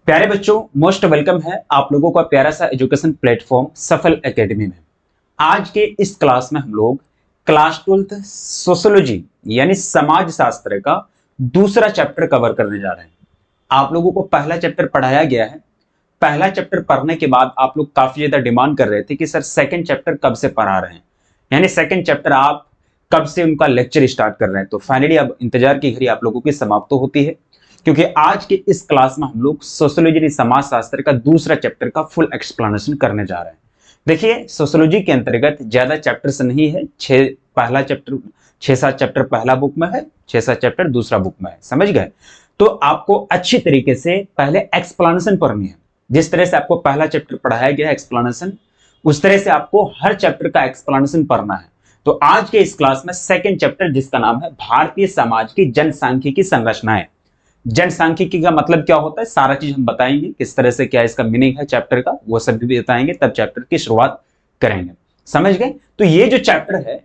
प्यारे बच्चों, most welcome है आप लोगों का प्यारा सा एजुकेशन प्लेटफॉर्म सफल एकेडमी में। आज के इस क्लास में हम लोग क्लास 12th सोशियोलॉजी यानी समाज शास्त्र का दूसरा चैप्टर कवर करने जा रहे हैं। आप लोगों को पहला चैप्टर पढ़ाया गया है। पहला चैप्टर पढ़ने के बाद आप लोग काफी ज्यादा डिमांड कर रहे थे कि सर सेकंड चैप्टर कब से पढ़ा रहे हैं, यानी सेकंड चैप्टर आप कब से उनका लेक्चर स्टार्ट कर रहे हैं। तो फाइनली अब इंतजार की घड़ी आप लोगों की समाप्त तो होती है, क्योंकि आज के इस क्लास में हम लोग सोशियोलॉजी समाज शास्त्र का दूसरा चैप्टर का फुल एक्सप्लेनेशन करने जा रहे हैं। देखिए, सोशियोलॉजी के अंतर्गत ज्यादा चैप्टर्स नहीं है। पहला चैप्टर 6-7 चैप्टर पहला बुक में है, 6-7 चैप्टर दूसरा बुक में है, समझ गए। तो आपको अच्छी तरीके से पहले एक्सप्लेनेशन पढ़नी है। जिस तरह से आपको पहला चैप्टर पढ़ाया गया है एक्सप्लेनेशन, उस तरह से आपको हर चैप्टर का एक्सप्लेनेशन पढ़ना है। तो आज के इस क्लास में सेकंड चैप्टर, जिसका नाम है भारतीय समाज की जनसांख्यिकी संरचनाएं। जनसांख्यिकी का मतलब क्या होता है, सारा चीज हम बताएंगे, किस तरह से क्या इसका मीनिंग है चैप्टर का, वो सब भी बताएंगे, तब चैप्टर की शुरुआत करेंगे। समझ गए। तो ये जो चैप्टर है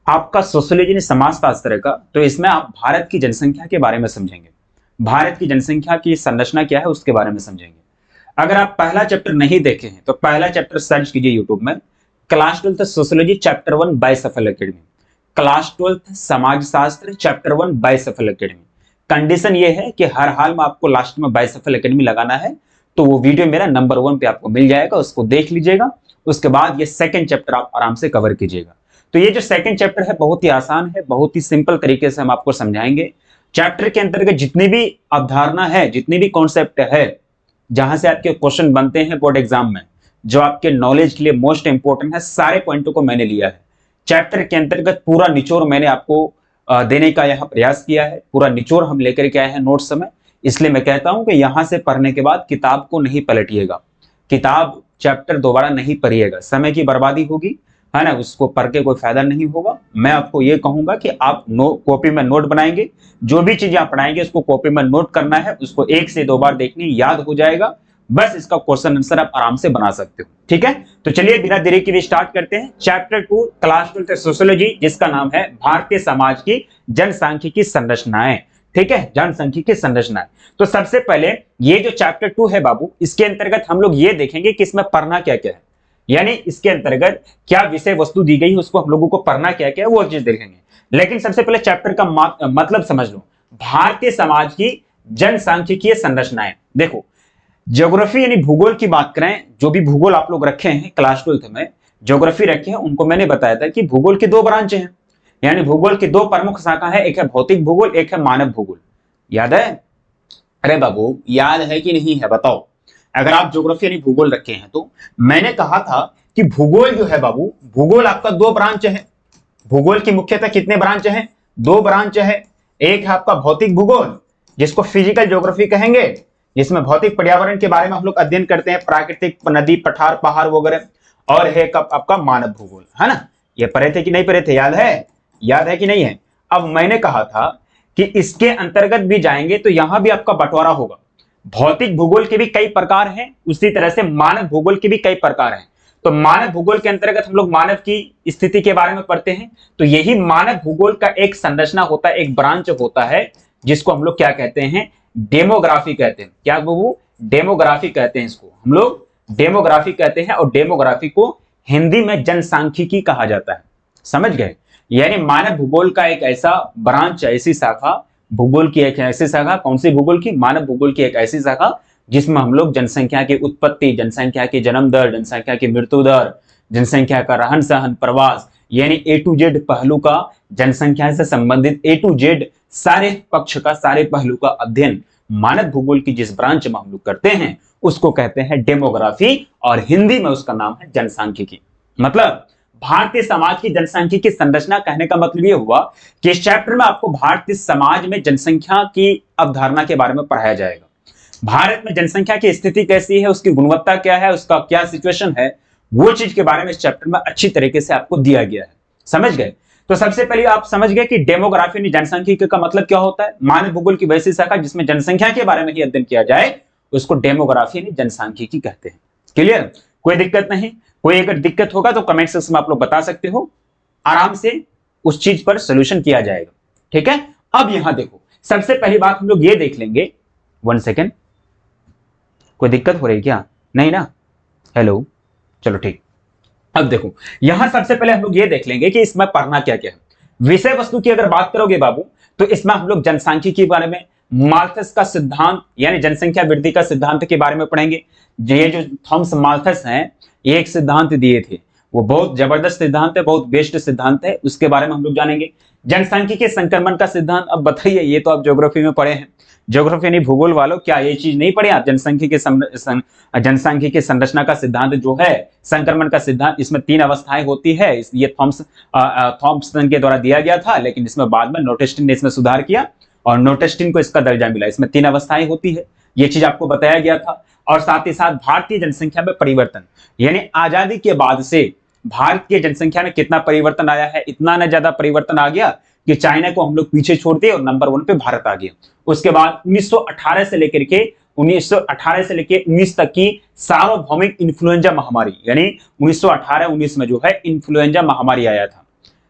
आपका सोशियोलॉजी समाज शास्त्र का, तो इसमें आप भारत की जनसंख्या के बारे में समझेंगे, भारत की जनसंख्या की संरचना क्या है उसके बारे में समझेंगे। अगर आप पहला चैप्टर नहीं देखे हैं तो पहला चैप्टर सर्च कीजिए यूट्यूब में, class 12th sociology chapter 1 by Safal academy, class 12th समाज शास्त्र chapter 1 by Safal academy. Condition ये है कि हर हाल में आपको लास्ट में बाय सफल एकेडमी लगाना है, तो वो वीडियो मेरा नंबर 1 पे आपको मिल जाएगा, उसको देख लीजिएगा। उसके बाद ये सेकंड चैप्टर आप आराम से कवर कीजिएगा। तो ये जो सेकंड चैप्टर है बहुत ही आसान है, बहुत ही सिंपल तरीके से हम आपको समझाएंगे। चैप्टर के अंतर्गत जितनी भी अवधारणा है, जितनी भी कॉन्सेप्ट है, जहां से आपके क्वेश्चन बनते हैं बोर्ड एग्जाम में, जो आपके नॉलेज के लिए मोस्ट इंपोर्टेंट है, सारे पॉइंटों को मैंने लिया है। चैप्टर के अंतर्गत पूरा निचोड़ मैंने आपको देने का यहाँ प्रयास किया है, पूरा निचोड़ हम लेकर के आए हैं नोट्स में। इसलिए मैं कहता हूं कि यहां से पढ़ने के बाद किताब को नहीं पलटिएगा, किताब चैप्टर दोबारा नहीं पढ़िएगा, समय की बर्बादी होगी, है ना, उसको पढ़ के कोई फायदा नहीं होगा। मैं आपको ये कहूंगा कि आप कॉपी में नोट बनाएंगे, जो भी चीजें आप पढ़ाएंगे उसको कॉपी में नोट करना है, उसको 1 से 2 बार देखनी, याद हो जाएगा, बस इसका क्वेश्चन आंसर आप आराम से बना सकते हो। ठीक है, तो चलिए बिना देरी के लिए स्टार्ट करते हैं चैप्टर 2 क्लास 12th सोशियोलॉजी, जिसका नाम है भारतीय समाज की जनसांख्यिकी संरचनाएं। ठीक है, जनसांख्यिकी संरचनाएं। तो सबसे पहले ये जो चैप्टर 2 है बाबू, इसके अंतर्गत हम लोग ये देखेंगे कि इसमें पढ़ना क्या क्या है, यानी इसके अंतर्गत क्या विषय वस्तु दी गई है, उसको हम लोगों को पढ़ना क्या क्या है वो चीज देखेंगे। लेकिन सबसे पहले चैप्टर का मतलब समझ लो, भारतीय समाज की जनसांख्यिकीय संरचनाएं। देखो, ज्योग्राफी यानी भूगोल की बात करें, जो भी भूगोल आप लोग रखे हैं क्लास 12th में, ज्योग्राफी रखे हैं, उनको मैंने बताया था कि भूगोल के 2 ब्रांच हैं, यानी भूगोल की 2 प्रमुख शाखा है, एक है भौतिक भूगोल, एक है मानव भूगोल। याद है? अरे बाबू, याद है कि नहीं है बताओ। अगर आप ज्योग्राफी यानी भूगोल रखे हैं तो मैंने कहा था कि भूगोल जो है बाबू, भूगोल आपका 2 ब्रांच है। भूगोल की मुख्यतः कितने ब्रांच हैं? 2 ब्रांच है। एक है आपका भौतिक भूगोल, जिसको फिजिकल ज्योग्राफी कहेंगे, जिसमें भौतिक पर्यावरण के बारे में हम लोग अध्ययन करते हैं, प्राकृतिक नदी पठार पहाड़ वगैरह। और है कब आपका मानव भूगोल, है ना। ये पढ़े थे कि नहीं पढ़े थे, याद है? याद है कि नहीं है? अब मैंने कहा था कि इसके अंतर्गत भी जाएंगे तो यहां भी आपका बंटवारा होगा। भौतिक भूगोल के भी कई प्रकार हैं, उसी तरह से मानव भूगोल के भी कई प्रकार हैं। तो मानव भूगोल के अंतर्गत हम लोग मानव की स्थिति के बारे में पढ़ते हैं। तो यही मानव भूगोल का एक संरचना होता है, एक ब्रांच होता है, जिसको हम लोग क्या कहते हैं? डेमोग्राफी कहते हैं। क्या बाबू? डेमोग्राफी कहते हैं, इसको हम लोग डेमोग्राफी कहते हैं। और डेमोग्राफी को हिंदी में जनसांख्यिकी कहा जाता है। समझ गए? यानी मानव भूगोल का एक ऐसा ब्रांच, ऐसी शाखा, भूगोल की एक ऐसी शाखा, कौन सी भूगोल की? मानव भूगोल की एक ऐसी शाखा, जिसमें हम लोग जनसंख्या की उत्पत्ति, जनसंख्या की जन्म दर, जनसंख्या की मृत्यु दर, जनसंख्या का रहन सहन, प्रवास, यानी A to Z पहलू का, जनसंख्या से संबंधित A to Z सारे पक्ष का, सारे पहलू का अध्ययन मानव भूगोल की जिस ब्रांच में हम लोग करते हैं उसको कहते हैं डेमोग्राफी, और हिंदी में उसका नाम है जनसांख्यिकी। मतलब भारतीय समाज की जनसांख्यिकी संरचना कहने का मतलब यह हुआ कि इस चैप्टर में आपको भारतीय समाज में जनसंख्या की अवधारणा के बारे में पढ़ाया जाएगा। भारत में जनसंख्या की स्थिति कैसी है, उसकी गुणवत्ता क्या है, उसका क्या सिचुएशन है, वो चीज के बारे में इस चैप्टर में अच्छी तरीके से आपको दिया गया है। समझ गए? तो सबसे पहले आप समझ गए कि डेमोग्राफी यानी जनसांख्यिकी का मतलब क्या होता है। मानव भूगोल की वैसी शाखा जिसमें जनसंख्या के बारे में ही अध्ययन किया जाए, उसको डेमोग्राफी यानी जनसांख्यिकी कहते हैं। क्लियर? कोई दिक्कत नहीं? कोई अगर दिक्कत होगा तो कमेंट सेक्शन में आप लोग बता सकते हो, आराम से उस चीज पर सोल्यूशन किया जाएगा। ठीक है, अब यहां देखो, सबसे पहली बात हम लोग ये देख लेंगे, 1 सेकेंड, कोई दिक्कत हो रही क्या? नहीं ना? हेलो, चलो ठीक। अब देखो, यहां सबसे पहले हम लोग ये देख लेंगे कि इसमें पढ़ना क्या क्या है। विषय वस्तु की अगर बात करोगे बाबू, तो इसमें हम लोग जनसांख्यिकी के बारे में, माल्थस का सिद्धांत यानी जनसंख्या वृद्धि का सिद्धांत के बारे में पढ़ेंगे। ये जो थॉमस माल्थस हैं, ये एक सिद्धांत दिए थे, वो बहुत जबरदस्त सिद्धांत है, बहुत बेस्ट सिद्धांत है, उसके बारे में हम लोग जानेंगे। जनसांख्यिकी के संक्रमण का सिद्धांत, अब बताइए, ये तो आप ज्योग्राफी में पढ़े हैं, ज्योग्राफी यानी भूगोल वालों, क्या ये चीज नहीं पढ़े आप? जनसांख्यिकी के संरचना का सिद्धांत जो है, संक्रमण का सिद्धांत, इसमें 3 अवस्थाएं होती है। ये थॉम्सन के द्वारा दिया गया था, लेकिन इसमें बाद में नोटेस्टिन ने इसमें सुधार किया और नोटेस्टिन को इसका दर्जा मिला। इसमें 3 अवस्थाएं होती है, ये चीज आपको बताया गया था। और साथ ही साथ भारतीय जनसंख्या में परिवर्तन, यानी आजादी के बाद से भारत की जनसंख्या में कितना परिवर्तन आया है। इतना ना ज्यादा परिवर्तन आ गया कि चाइना को हम लोग पीछे छोड़ दिए और नंबर 1 पे भारत आ गया। उसके बाद 1918 से लेकर के 19 तक की सार्वभौमिक इन्फ्लुएंजा महामारी, यानी 1918-19 में जो है इन्फ्लुएंजा महामारी आया था।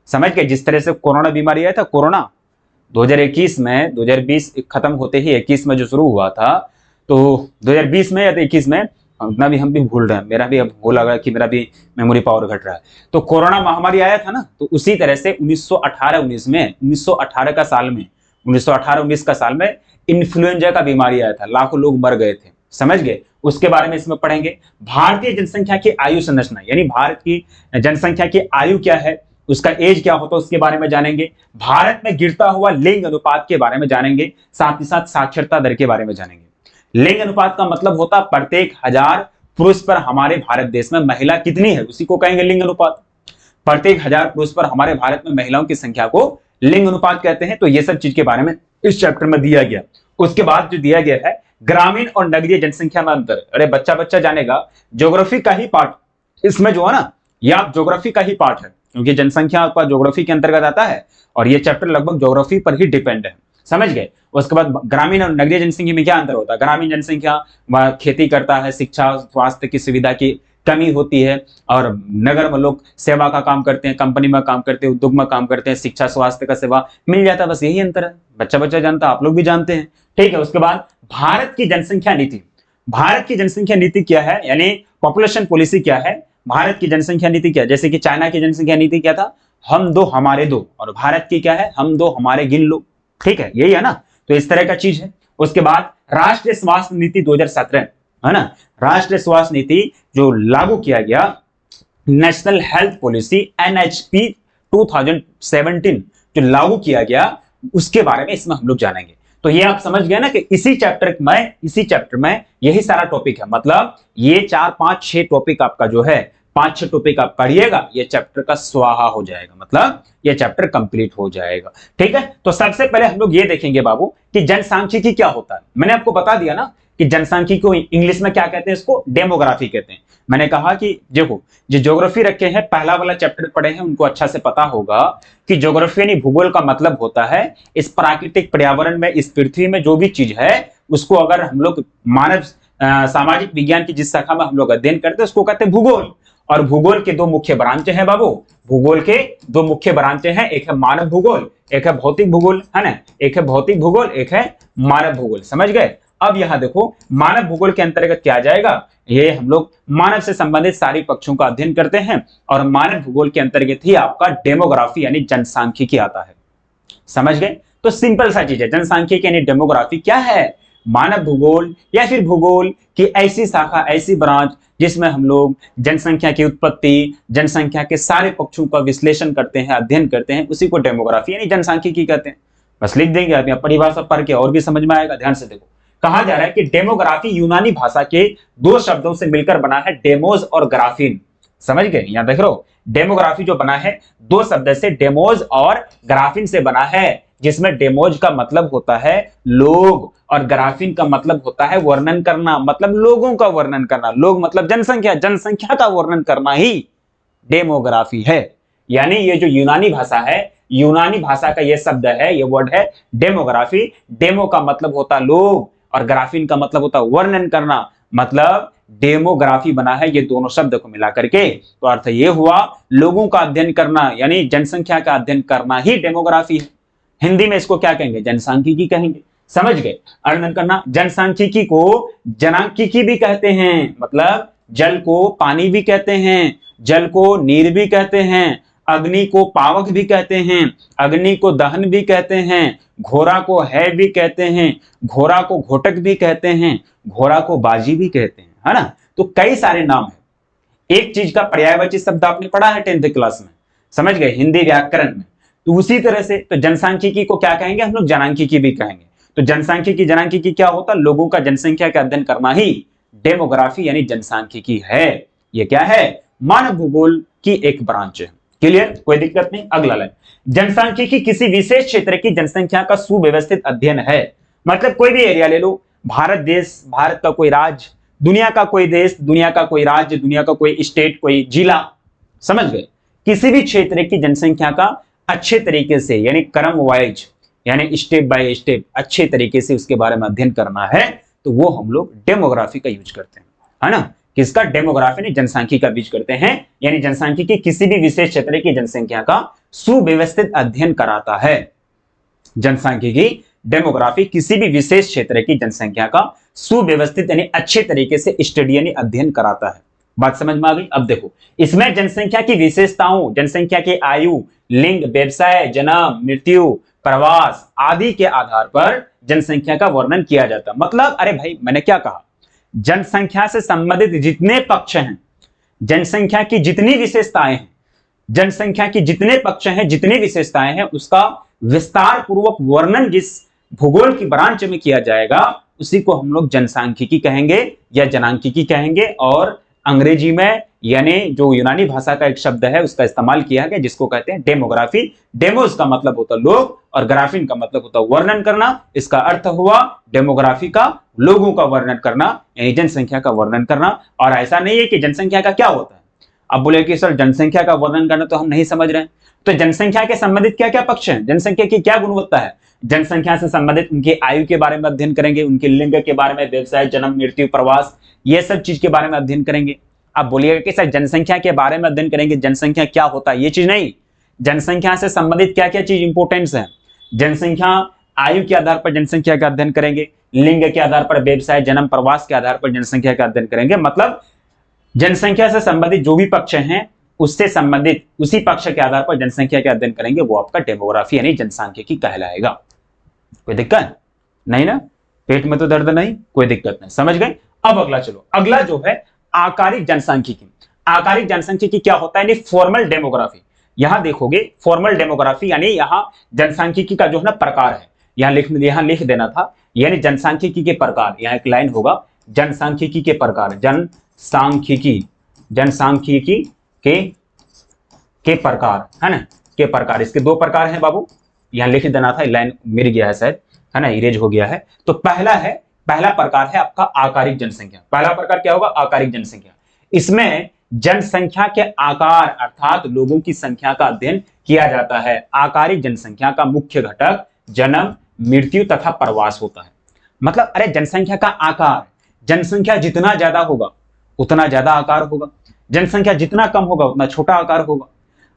समझ गए? जिस तरह से कोरोना बीमारी आया था, कोरोना 2021 में, 2020 खत्म होते ही 21 में जो शुरू हुआ था, तो 2020 में या 21 में, उतना भी हम भी भूल रहे हैं, मेरा भी अब हो लगा कि मेरा भी मेमोरी पावर घट रहा है। तो कोरोना महामारी आया था ना, तो उसी तरह से 1918-19 में, 1918 का साल में, 1918-19 का साल में इन्फ्लुएंजा का बीमारी आया था, लाखों लोग मर गए थे। समझ गए? उसके बारे में इसमें पढ़ेंगे। भारतीय जनसंख्या की आयु संरचना, यानी भारत की जनसंख्या की आयु क्या है, उसका एज क्या होता है, उसके बारे में जानेंगे। भारत में गिरता हुआ लिंग अनुपात के बारे में जानेंगे, साथ ही साथ साक्षरता दर के बारे में जानेंगे। लिंग अनुपात का मतलब होता है प्रत्येक 1000 पुरुष पर हमारे भारत देश में महिला कितनी है, उसी को कहेंगे लिंग अनुपात। प्रत्येक 1000 पुरुष पर हमारे भारत में महिलाओं की संख्या को लिंग अनुपात कहते हैं। तो ये सब चीज के बारे में इस चैप्टर में दिया गया। उसके बाद जो दिया गया है ग्रामीण और नगरीय जनसंख्या में अंतर। अरे बच्चा बच्चा जानेगा, ज्योग्राफी का ही पार्ट इसमें जो है ना, यह आप ज्योग्राफी का ही पार्ट है, क्योंकि जनसंख्या आपका ज्योग्राफी के अंतर्गत आता है और ये चैप्टर लगभग ज्योग्राफी पर ही डिपेंड है। समझ गए? उसके बाद ग्रामीण और नगरीय जनसंख्या में क्या अंतर होता है। ग्रामीण जनसंख्या खेती करता है, शिक्षा स्वास्थ्य की सुविधा की कमी होती है, और नगर में लोग सेवा का काम करते हैं, कंपनी में काम करते हैं, उद्योग में काम करते हैं, शिक्षा स्वास्थ्य का सेवा मिल जाता है। बस यही अंतर है, बच्चा बच्चा जानता, आप लोग भी जानते हैं। ठीक है। उसके बाद भारत की जनसंख्या नीति। भारत की जनसंख्या नीति क्या है, यानी पॉपुलेशन पॉलिसी क्या है, भारत की जनसंख्या नीति क्या है। जैसे कि चाइना की जनसंख्या नीति क्या था, हम दो हमारे दो, और भारत की क्या है, हम दो हमारे गिन लो। ठीक है, यही है ना। तो इस तरह का चीज है। उसके बाद राष्ट्रीय स्वास्थ्य नीति 2017 है ना, राष्ट्रीय स्वास्थ्य नीति जो लागू किया गया, नेशनल हेल्थ पॉलिसी NHP 2017 जो लागू किया गया, उसके बारे में इसमें हम लोग जानेंगे। तो ये आप समझ गए ना कि इसी चैप्टर में यही सारा टॉपिक है। मतलब ये 4 5 6 टॉपिक आपका जो है, 5 6 टॉपिक आप पढ़िएगा, ये चैप्टर का स्वाहा हो जाएगा, मतलब ये चैप्टर कंप्लीट हो जाएगा। ठीक है। तो सबसे पहले हम लोग ये देखेंगे बाबू कि जनसांख्यिकी क्या होता है। मैंने आपको बता दिया ना कि जनसांख्यिकी को इंग्लिश में क्या कहते हैं, इसको डेमोग्राफी कहते हैं। मैंने कहा कि देखो, जो ज्योग्राफी रखे हैं, पहला वाला चैप्टर पढ़े हैं, उनको अच्छा से पता होगा कि ज्योग्राफी यानी भूगोल का मतलब होता है इस प्राकृतिक पर्यावरण में, इस पृथ्वी में जो भी चीज है, उसको अगर हम लोग मानव सामाजिक विज्ञान की जिस शाखा में हम लोग अध्ययन करते हैं, उसको कहते हैं भूगोल। और भूगोल के 2 मुख्य ब्रांच हैं बाबू, भूगोल के 2 मुख्य ब्रांच हैं, एक है मानव भूगोल, एक है भौतिक भूगोल, है ना, एक है भौतिक भूगोल, एक है मानव भूगोल। समझ गए? अब यहां देखो, मानव भूगोल के अंतर्गत क्या आ जाएगा, ये हम लोग मानव से संबंधित सारी पक्षों का अध्ययन करते हैं, और मानव भूगोल के अंतर्गत ही आपका डेमोग्राफी यानी जनसांख्यिकी आता है। समझ गए? तो सिंपल सा चीज है, जनसांख्यिकी यानी डेमोग्राफी क्या है, मानव भूगोल या फिर भूगोल की ऐसी शाखा, ऐसी ब्रांच जिसमें हम लोग जनसंख्या की उत्पत्ति, जनसंख्या के सारे पक्षों का विश्लेषण करते हैं, अध्ययन करते हैं, उसी को डेमोग्राफी यानी जनसांख्यिकी कहते हैं। बस लिख देंगे आप, परिभाषा पढ़ के और भी समझ में आएगा। ध्यान से देखो, कहा जा रहा है कि डेमोग्राफी यूनानी भाषा के 2 शब्दों से मिलकर बना है, डेमोज और ग्राफीन। समझ गए? यहां देख रहे हो, डेमोग्राफी जो बना है 2 शब्द से, डेमोज और ग्राफीन से बना है, जिसमें डेमोज का मतलब होता है लोग और ग्राफीन का मतलब होता है वर्णन करना, मतलब लोगों का वर्णन करना। लोग मतलब जनसंख्या, जनसंख्या का वर्णन करना ही डेमोग्राफी है। यानी ये जो यूनानी भाषा है, यूनानी भाषा का ये शब्द है, ये वर्ड है डेमोग्राफी। डेमो का मतलब होता लोग और ग्राफीन का मतलब होता वर्णन करना, मतलब डेमोग्राफी बना है ये दोनों शब्द को मिला करके। तो अर्थ ये हुआ लोगों का अध्ययन करना, यानी जनसंख्या का अध्ययन करना ही डेमोग्राफी है। हिंदी में इसको क्या कहेंगे, जनसांख्यिकी कहेंगे। समझ गए, अध्ययन करना। जनसांख्यिकी को जनांख्यिकी भी कहते हैं, मतलब जल को पानी भी कहते हैं, जल को नीर भी कहते हैं, अग्नि को पावक भी कहते हैं, अग्नि को दहन भी कहते हैं, घोड़ा को है भी कहते हैं, घोड़ा को घोटक भी कहते हैं, घोड़ा को बाजी भी कहते हैं, है ना। तो कई सारे नाम है। एक चीज का पर्यायवाची शब्द आपने पढ़ा है 10th क्लास में, समझ गए, हिंदी व्याकरण में। तो उसी तरह से तो जनसांख्यिकी को क्या कहेंगे हम लोग, जनांख्यिकी भी कहेंगे। तो जनसांख्यिकी जनांख्यिकी क्या होता है, लोगों का जनसंख्या का अध्ययन करना ही डेमोग्राफी यानी जनसांख्यिकी है। ये क्या है, मानव भूगोल की एक ब्रांच है। क्लियर, कोई दिक्कत नहीं। अगला लाइन, जनसांख्यिकी किसी विशेष क्षेत्र की जनसंख्या का सुव्यवस्थित अध्ययन है। मतलब कोई भी एरिया ले लो, भारत देश, भारत का कोई राज्य, दुनिया का कोई देश, दुनिया का कोई राज्य, दुनिया का कोई स्टेट, कोई जिला, समझ गए, किसी भी क्षेत्र की जनसंख्या का अच्छे तरीके से यानी क्रम वाइज यानी स्टेप बाय स्टेप अच्छे तरीके से उसके बारे में अध्ययन करना है, तो वो हम लोग डेमोग्राफी का यूज करते हैं, है ना। किसका, डेमोग्राफी ने जनसांख्यिकी का यूज करते हैं, यानी जनसांख्यिकी किसी भी विशेष क्षेत्र की जनसंख्या का सुव्यवस्थित अध्ययन कराता है। जनसांख्यिकी डेमोग्राफी किसी भी विशेष क्षेत्र की जनसंख्या का सुव्यवस्थित यानी अच्छे तरीके से स्टडी यानी अध्ययन कराता है। बात समझ में आ गई। अब देखो, इसमें जनसंख्या की विशेषताओं, जनसंख्या के आयु, लिंग, व्यवसाय, जन्म, मृत्यु, प्रवास आदि के आधार पर जनसंख्या का वर्णन किया जाता है। मतलब अरे भाई मैंने क्या कहा, जनसंख्या से संबंधित जितने पक्ष हैं, जनसंख्या की जितनी विशेषताएं हैं, जनसंख्या की जितने पक्ष हैं, जितनी विशेषताएं हैं, उसका विस्तार पूर्वक वर्णन जिस भूगोल की ब्रांच में किया जाएगा उसी को हम लोग जनसांख्यिकी कहेंगे या जनांख्यिकी कहेंगे। और अंग्रेजी में यानी जो यूनानी भाषा का एक शब्द है उसका इस्तेमाल किया गया जिसको कहते हैं डेमोग्राफी। डेमोस का मतलब होता है लोग और ग्राफिन का मतलब होता है वर्णन करना। इसका अर्थ हुआ डेमोग्राफी का लोगों का वर्णन करना यानी जनसंख्या का वर्णन करना। और ऐसा नहीं है कि जनसंख्या का क्या होता है, अब बोले कि सर जनसंख्या का वर्णन करना तो हम नहीं समझ रहे हैं। तो जनसंख्या के संबंधित क्या क्या पक्ष हैं, जनसंख्या की क्या गुणवत्ता है, जनसंख्या से संबंधित उनकी आयु के बारे में अध्ययन करेंगे, उनके लिंग के बारे में, व्यवसाय, जन्म, मृत्यु, प्रवास, ये सब चीज के बारे में अध्ययन करेंगे। अब बोलिएगा कि सर जनसंख्या के बारे में अध्ययन करेंगे, जनसंख्या क्या होता है, ये चीज नहीं, जनसंख्या से संबंधित क्या क्या चीज इंपोर्टेंस है। जनसंख्या आयु के आधार पर जनसंख्या का अध्ययन करेंगे, लिंग के आधार पर, व्यवसाय, जन्म, प्रवास के आधार पर जनसंख्या का अध्ययन करेंगे। मतलब जनसंख्या से संबंधित जो भी पक्ष हैं उससे संबंधित उसी पक्ष के आधार पर जनसंख्या का अध्ययन करेंगे, वो आपका डेमोग्राफी यानी जनसांख्यिकी कहलाएगा। कोई दिक्कत नहीं ना, पेट में तो दर्द नहीं, कोई दिक्कत नहीं, समझ गए। अब अगला चलो, अगला जो है आकारिक जनसांख्यिकी। आकारिक जनसांख्यिकी क्या होता है, यानी फॉर्मल डेमोग्राफी। यहां देखोगे फॉर्मल डेमोग्राफी यानी यहां जनसांख्यिकी का जो है ना प्रकार है, यहां लिख देना था, यानी जनसांख्यिकी के प्रकार। यहां एक लाइन होगा, जनसांख्यिकी के प्रकार, जनसांख्यिकी के प्रकार, है ना, के प्रकार। इसके दो प्रकार हैं बाबू, यहां लिख देना था, लाइन मिल गया है शायद, है ना, इरेज हो गया है। तो पहला प्रकार है आपका आकारिक जनसंख्या। पहला प्रकार क्या होगा, आकारिक जनसंख्या। इसमें जनसंख्या के आकार अर्थात लोगों की संख्या का अध्ययन किया जाता है। आकारिक जनसंख्या का मुख्य घटक जन्म, मृत्यु तथा प्रवास होता है। मतलब अरे जनसंख्या का आकार, जनसंख्या जितना ज्यादा होगा उतना ज्यादा आकार होगा, जनसंख्या जितना कम होगा उतना छोटा आकार होगा।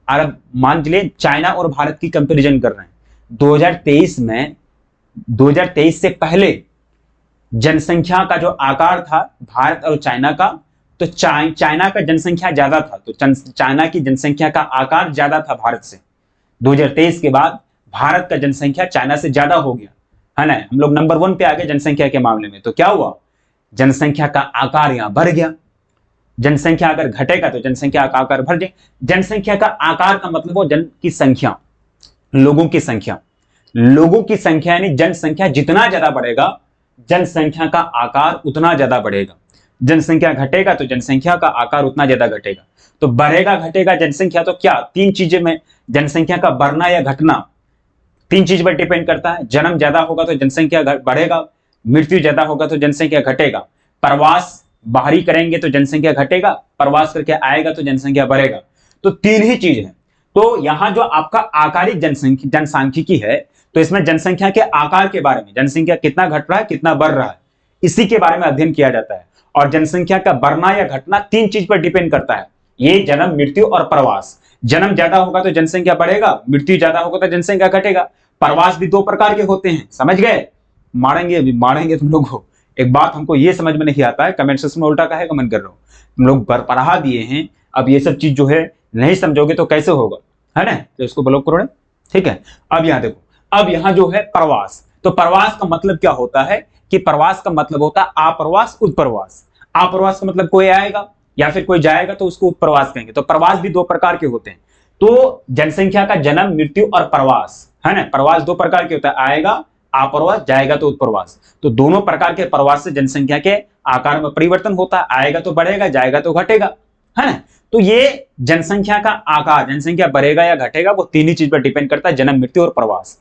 और अब मान लीजिए चाइना और भारत की कंपैरिजन कर रहे हैं, 2023 से पहले जनसंख्या का जो आकार था भारत और चाइना का, तो चाइना का जनसंख्या ज्यादा था, तो चाइना की जनसंख्या का आकार ज्यादा था भारत से। 2023 के बाद भारत का जनसंख्या चाइना से ज्यादा हो गया, है ना, हम लोग नंबर 1 पे आ गए जनसंख्या के मामले में। तो क्या हुआ, जनसंख्या का आकार यहां बढ़ गया। जनसंख्या अगर घटेगा तो जनसंख्या का आकार बढ़ जाए। जनसंख्या का आकार का मतलब हो जन की संख्या, लोगों की संख्या। लोगों की संख्या यानी जनसंख्या जितना ज्यादा बढ़ेगा जनसंख्या का आकार उतना ज्यादा बढ़ेगा। जनसंख्या घटेगा तो जनसंख्या का आकार उतना ज्यादा घटेगा। तो बढ़ेगा घटेगा जनसंख्या, तो क्या तीन चीजें में जनसंख्या का बढ़ना या घटना तीन चीज पर डिपेंड करता है। जन्म ज्यादा होगा तो जनसंख्या बढ़ेगा, मृत्यु ज्यादा होगा तो जनसंख्या घटेगा, प्रवास बाहरी करेंगे तो जनसंख्या घटेगा, प्रवास करके आएगा तो जनसंख्या बढ़ेगा। तो तीन ही चीज है। तो यहां जो आपका आकारिक जनसांख्यिकी है, तो इसमें जनसंख्या के आकार के बारे में, जनसंख्या कितना घट रहा है कितना बढ़ रहा है, इसी के बारे में अध्ययन किया जाता है। और जनसंख्या का बढ़ना या घटना तीन चीज पर डिपेंड करता है, ये जन्म, मृत्यु और प्रवास। जन्म ज्यादा होगा तो जनसंख्या बढ़ेगा, मृत्यु ज्यादा होगा तो जनसंख्या घटेगा। प्रवास भी दो प्रकार के होते हैं, समझ गए, मारेंगे, अभी मारेंगे तुम लोग को। एक बात हमको ये समझ में नहीं आता है, कमेंट सेक्शन में उल्टा काहे कमेंट कर रहे हो, तुम लोग पढ़ा दिए हैं, अब ये सब चीज जो है नहीं समझोगे तो कैसे होगा, है ना, तो इसको ब्लॉक करो। ठीक है, अब यहाँ देखो, अब यहाँ जो है प्रवास, तो प्रवास का मतलब क्या होता है कि प्रवास का मतलब होता है आप्रवास उत्प्रवास। आप्रवास का मतलब कोई आएगा या फिर कोई जाएगा तो उसको उत्प्रवास कहेंगे। तो प्रवास भी दो प्रकार के होते हैं, तो जनसंख्या का जन्म, मृत्यु और प्रवास, है ना, प्रवास दो प्रकार के होता है, आएगा आप्रवास, जाएगा तो उत्प्रवास। तो दोनों प्रकार के प्रवास से जनसंख्या के आकार में परिवर्तन होता है, आएगा तो बढ़ेगा, जाएगा तो घटेगा, है ना। तो ये जनसंख्या का आकार, जनसंख्या बढ़ेगा या घटेगा, वो तीन ही चीज पर डिपेंड करता है, जन्म, मृत्यु और प्रवास।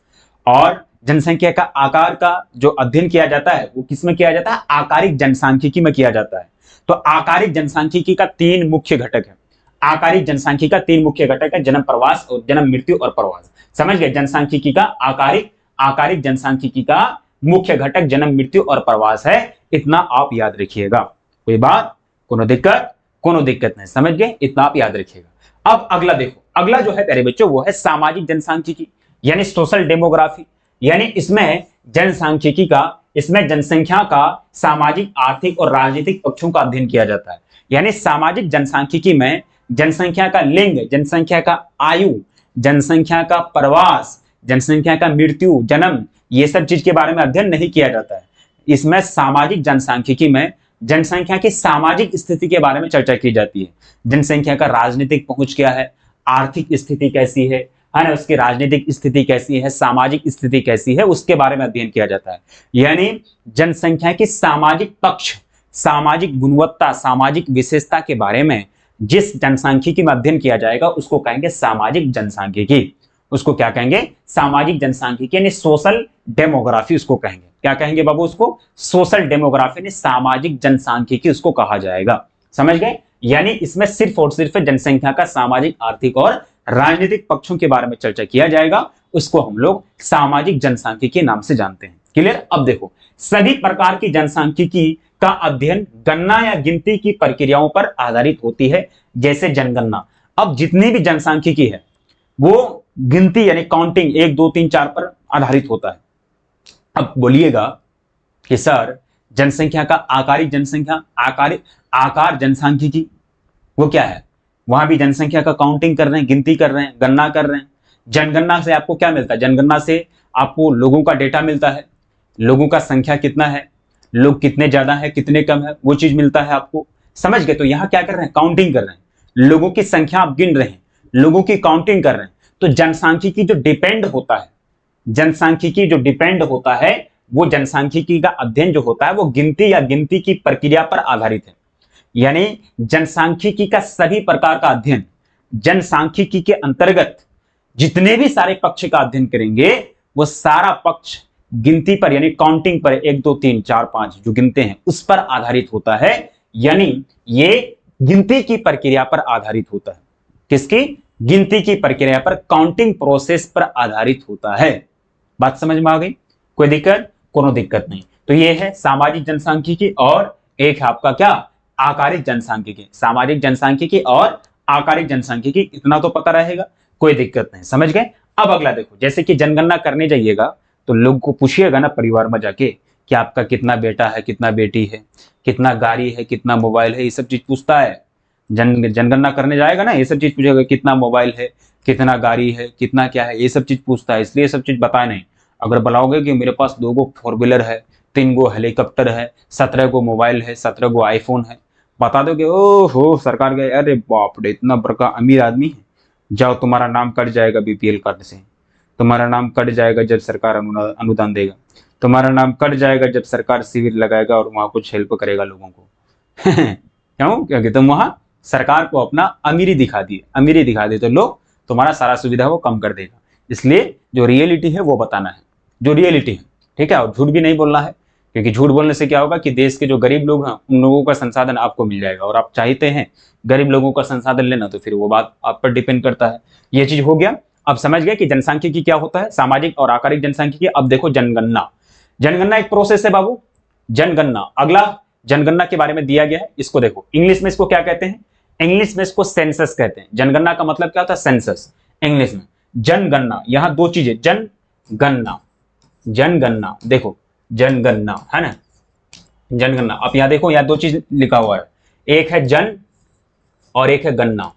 और जनसंख्या का आकार का जो अध्ययन किया जाता है वो किसमें किया जाता है, आकारिक जनसांख्यिकी में किया जाता है। तो आकारिक जनसांख्यिकी का तीन मुख्य घटक है, आकारिक जनसांख्यिकी का तीन मुख्य घटक है, जन्म, प्रवास और जन्म, मृत्यु और प्रवास। समझ गए, जनसांख्यिकी का आकारिक जनसांख्यिकी का मुख्य घटक जन्म, मृत्यु और प्रवास है, इतना आप याद रखिएगा। कोई बात, कोनो दिक्कत नहीं, समझ गए, इतना आप याद रखिएगा। अब अगला देखो, अगला जो है प्यारे बच्चों वो है सामाजिक जनसांख्यिकी यानी सोशल डेमोग्राफी। यानी इसमें जनसांख्यिकी का, इसमें जनसंख्या का सामाजिक, आर्थिक और राजनीतिक पक्षों का अध्ययन किया जाता है। यानी सामाजिक जनसांख्यिकी में जनसंख्या का लिंग, जनसंख्या का आयु, जनसंख्या का प्रवास, जनसंख्या का मृत्यु, जन्म, ये सब चीज के बारे में अध्ययन नहीं किया जाता है। इसमें सामाजिक जनसांख्यिकी में जनसंख्या की सामाजिक स्थिति के बारे में चर्चा की जाती है। जनसंख्या का राजनीतिक पहुंच क्या है, आर्थिक स्थिति कैसी है ना, उसकी राजनीतिक स्थिति कैसी है, सामाजिक स्थिति कैसी है, उसके बारे में अध्ययन किया जाता है। यानी जनसंख्या की सामाजिक पक्ष, सामाजिक गुणवत्ता, सामाजिक विशेषता के बारे में जिस जनसांख्यिकी में अध्ययन किया जाएगा उसको कहेंगे सामाजिक जनसांख्यिकी। उसको क्या कहेंगे, सामाजिक जनसांख्यिकी यानी सोशल डेमोग्राफी उसको कहेंगे। क्या कहेंगे बाबू उसको, सोशल डेमोग्राफी यानी सामाजिक जनसांख्यिकी उसको कहा जाएगा। समझ गए, यानी इसमें सिर्फ और सिर्फ जनसंख्या का सामाजिक, आर्थिक और राजनीतिक पक्षों के बारे में चर्चा किया जाएगा, उसको हम लोग सामाजिक जनसांख्यिकी नाम से जानते हैं। क्लियर। अब देखो, सभी प्रकार की जनसांख्यिकी का अध्ययन गणना या गिनती की प्रक्रियाओं पर आधारित होती है, जैसे जनगणना। अब जितनी भी जनसांख्यिकी है वो गिनती यानी काउंटिंग 1 2 3 4 पर आधारित होता है। अब बोलिएगा कि सर जनसंख्या का आकारिक जनसंख्या, आकार जनसांख्यिकी वो क्या है, वहां भी जनसंख्या का काउंटिंग कर रहे हैं, गिनती कर रहे हैं, गणना कर रहे हैं। जनगणना से आपको क्या मिलता है, जनगणना से आपको लोगों का डेटा मिलता है, लोगों का संख्या कितना है, लोग कितने ज्यादा है कितने कम है, वो चीज मिलता है आपको। समझ गए, तो यहां क्या कर रहे हैं, काउंटिंग कर रहे हैं, लोगों की संख्या आप गिन रहे हैं, लोगों की काउंटिंग कर रहे हैं। तो जनसांख्यिकी जो डिपेंड होता है, जनसांख्यिकी जो डिपेंड होता है, वो जनसांख्यिकी का अध्ययन जो होता है वो गिनती या गिनती की प्रक्रिया पर आधारित है। यानी जनसांख्यिकी का सभी प्रकार का अध्ययन, जनसांख्यिकी के अंतर्गत जितने भी सारे पक्ष का अध्ययन करेंगे वो सारा पक्ष गिनती पर यानी काउंटिंग पर 1 2 3 4 5 जो गिनते हैं उस पर आधारित होता है। यानी ये गिनती की प्रक्रिया पर आधारित होता है। किसकी, गिनती की प्रक्रिया पर, काउंटिंग प्रोसेस पर आधारित होता है। बात समझ में आ गई, कोई दिक्कत, कोनो दिक्कत नहीं। तो ये है सामाजिक जनसांख्यिकी और एक है आपका क्या, आकारिक जनसांख्यिकी। सामाजिक जनसांख्यिकी और आकारिक जनसांख्यिकी, इतना तो पता रहेगा, कोई दिक्कत नहीं। समझ गए। अब अगला देखो, जैसे कि जनगणना करने जाइएगा तो लोग को पूछिएगा ना परिवार में जाके कि आपका कितना बेटा है, कितना बेटी है, कितना गाड़ी है, कितना मोबाइल है, ये सब चीज पूछता है। जनगणना करने जाएगा ना, ये सब चीज पूछेगा, कितना मोबाइल है, कितना गाड़ी है, कितना क्या है, ये सब चीज पूछता है। इसलिए ये सब चीज बताए नहीं। अगर बुलाओगे कि मेरे पास 2 गो 4 व्हीलर है, 3 गो हेलीकॉप्टर है, 17 गो मोबाइल है, 17 गो आईफोन है, बता दोगे ओहो सरकार गए, अरे बाप रे इतना बड़का अमीर आदमी है, जाओ तुम्हारा नाम कट जाएगा बीपीएल कार्ड से, तुम्हारा नाम कट जाएगा जब सरकार अनुदान देगा, तुम्हारा नाम कट जाएगा जब सरकार शिविर लगाएगा और वहां कुछ हेल्प करेगा लोगों को। क्यों, क्योंकि तुम वहां सरकार को अपना अमीरी दिखा दिए तो लोग तुम्हारा सारा सुविधा वो कम कर देगा। इसलिए जो रियलिटी है वो बताना है, जो रियलिटी है, ठीक है। और झूठ भी नहीं बोलना है, क्योंकि झूठ बोलने से क्या होगा कि देश के जो गरीब लोग हैं उन लोगों का संसाधन आपको मिल जाएगा, और आप चाहते हैं गरीब लोगों का संसाधन लेना, तो फिर वो बात आप पर डिपेंड करता है। ये चीज हो गया। अब समझ गए कि जनसांख्यिकी क्या होता है, सामाजिक और आकारिक जनसांख्यिकी। अब देखो जनगणना, जनगणना एक प्रोसेस है बाबू। जनगणना, अगला जनगणना के बारे में दिया गया है, इसको देखो इंग्लिश में इसको क्या कहते हैं, इंग्लिश में इसको सेंसस कहते हैं। जनगणना का मतलब क्या होता है, सेंसस इंग्लिश में। जनगणना, यहां 2 चीजें, जनगणना, जनगणना देखो जनगणना, है ना, जनगणना। अब यहां देखो, यहां दो चीज लिखा हुआ है, एक है जन और एक है गणना।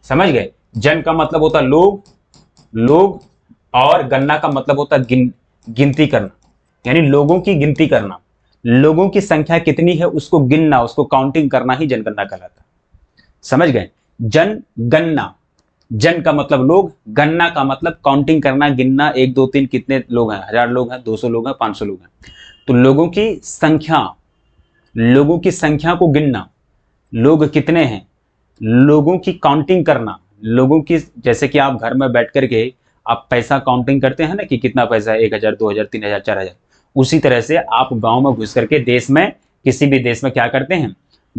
समझ गए? जन का मतलब होता है लोग, लोग, और गणना का मतलब होता है गिनती करना, यानी लोगों की गिनती करना। लोगों की संख्या कितनी है उसको गिनना, उसको काउंटिंग करना ही जनगणना कहलाता है। समझ गए? जनगणना, जन का मतलब लोग, गणना का मतलब काउंटिंग करना, गिनना, 1 2 3 कितने लोग हैं, 1000 लोग हैं, 200 लोग हैं, 500 लोग हैं। तो लोगों की संख्या, लोगों की संख्या को गिनना, लोग कितने हैं, लोगों की काउंटिंग करना, लोगों की, जैसे कि आप घर में बैठ करके आप पैसा काउंटिंग करते हैं ना कि कितना पैसा है, 1000 2000 3000 4000, उसी तरह से आप गांव में घुस करके देश में, किसी भी देश में क्या करते हैं,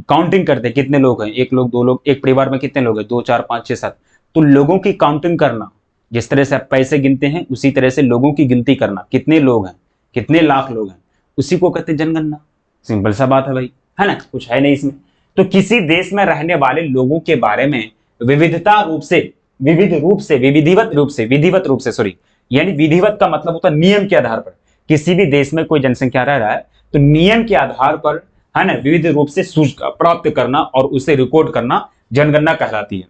काउंटिंग करते हैं, कितने लोग हैं, 1 लोग 2 लोग, एक परिवार में कितने लोग हैं, 2 4 5 6 7। तो लोगों की काउंटिंग करना, जिस तरह से आप पैसे गिनते हैं उसी तरह से लोगों की गिनती करना, कितने लोग हैं, कितने लाख लोग हैं, उसी को कहते हैं जनगणना। सिंपल सा बात है भाई, है ना, कुछ है नहीं इसमें। तो किसी देश में रहने वाले लोगों के बारे में विविधता रूप से, विविध रूप से, विधिवत रूप से सॉरी, यानी विधिवत का मतलब होता है नियम के आधार पर। किसी भी देश में कोई जनसंख्या रह रहा है तो नियम के आधार पर, है ना, विविध रूप से सूचना प्राप्त करना और उसे रिकॉर्ड करना जनगणना कहलाती है।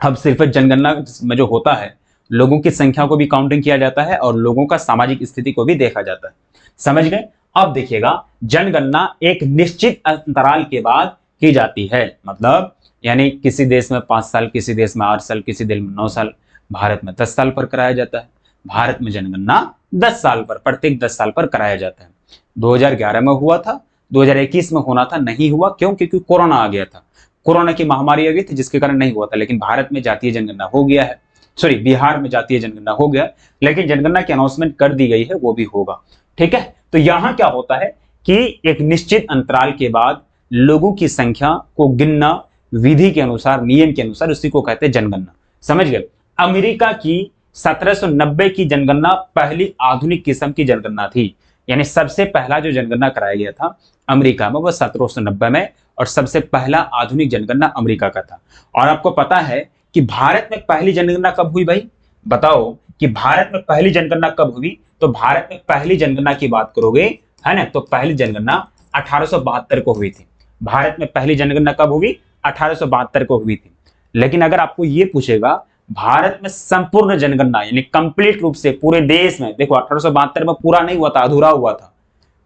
अब सिर्फ जनगणना में जो होता है, लोगों की संख्या को भी काउंटिंग किया जाता है और लोगों का सामाजिक स्थिति को भी देखा जाता है। समझ गए? अब देखिएगा, जनगणना एक निश्चित अंतराल के बाद की जाती है, मतलब यानी किसी देश में 5 साल, किसी देश में 8 साल, किसी देश में 9 साल, भारत में 10 साल पर कराया जाता है। भारत में जनगणना 10 साल पर, प्रत्येक 10 साल पर कराया जाता है। 2011 में हुआ था, 2021 में होना था, नहीं हुआ। क्यों? क्योंकि कोरोना आ गया था, कोरोना की महामारी आ गई थी, जिसके कारण नहीं हुआ था। लेकिन भारत में जातीय जनगणना हो गया है, सॉरी बिहार में जातीय जनगणना हो गया, लेकिन जनगणना की अनाउंसमेंट कर दी गई है, वो भी होगा। ठीक है? तो यहां क्या होता है कि एक निश्चित अंतराल के बाद लोगों की संख्या को गिनना, विधि के अनुसार, नियम के अनुसार, उसी को कहते हैं जनगणना। समझ गए? अमेरिका की 1790 की जनगणना पहली आधुनिक किस्म की जनगणना थी, यानी सबसे पहला जो जनगणना कराया गया था अमेरिका में, वह 1790 में, और सबसे पहला आधुनिक जनगणना अमेरिका का था। और आपको पता है कि भारत में पहली जनगणना कब हुई भाई? बताओ कि भारत में पहली जनगणना कब हुई? तो भारत में पहली जनगणना की बात करोगे, है ना, तो पहली जनगणना 1872 को हुई थी। भारत में पहली जनगणना कब हुई? 1872 को हुई थी। लेकिन अगर आपको यह पूछेगा भारत में संपूर्ण जनगणना, यानी कंप्लीट रूप से पूरे देश में, देखो 1872 में पूरा नहीं हुआ था, अधूरा हुआ था,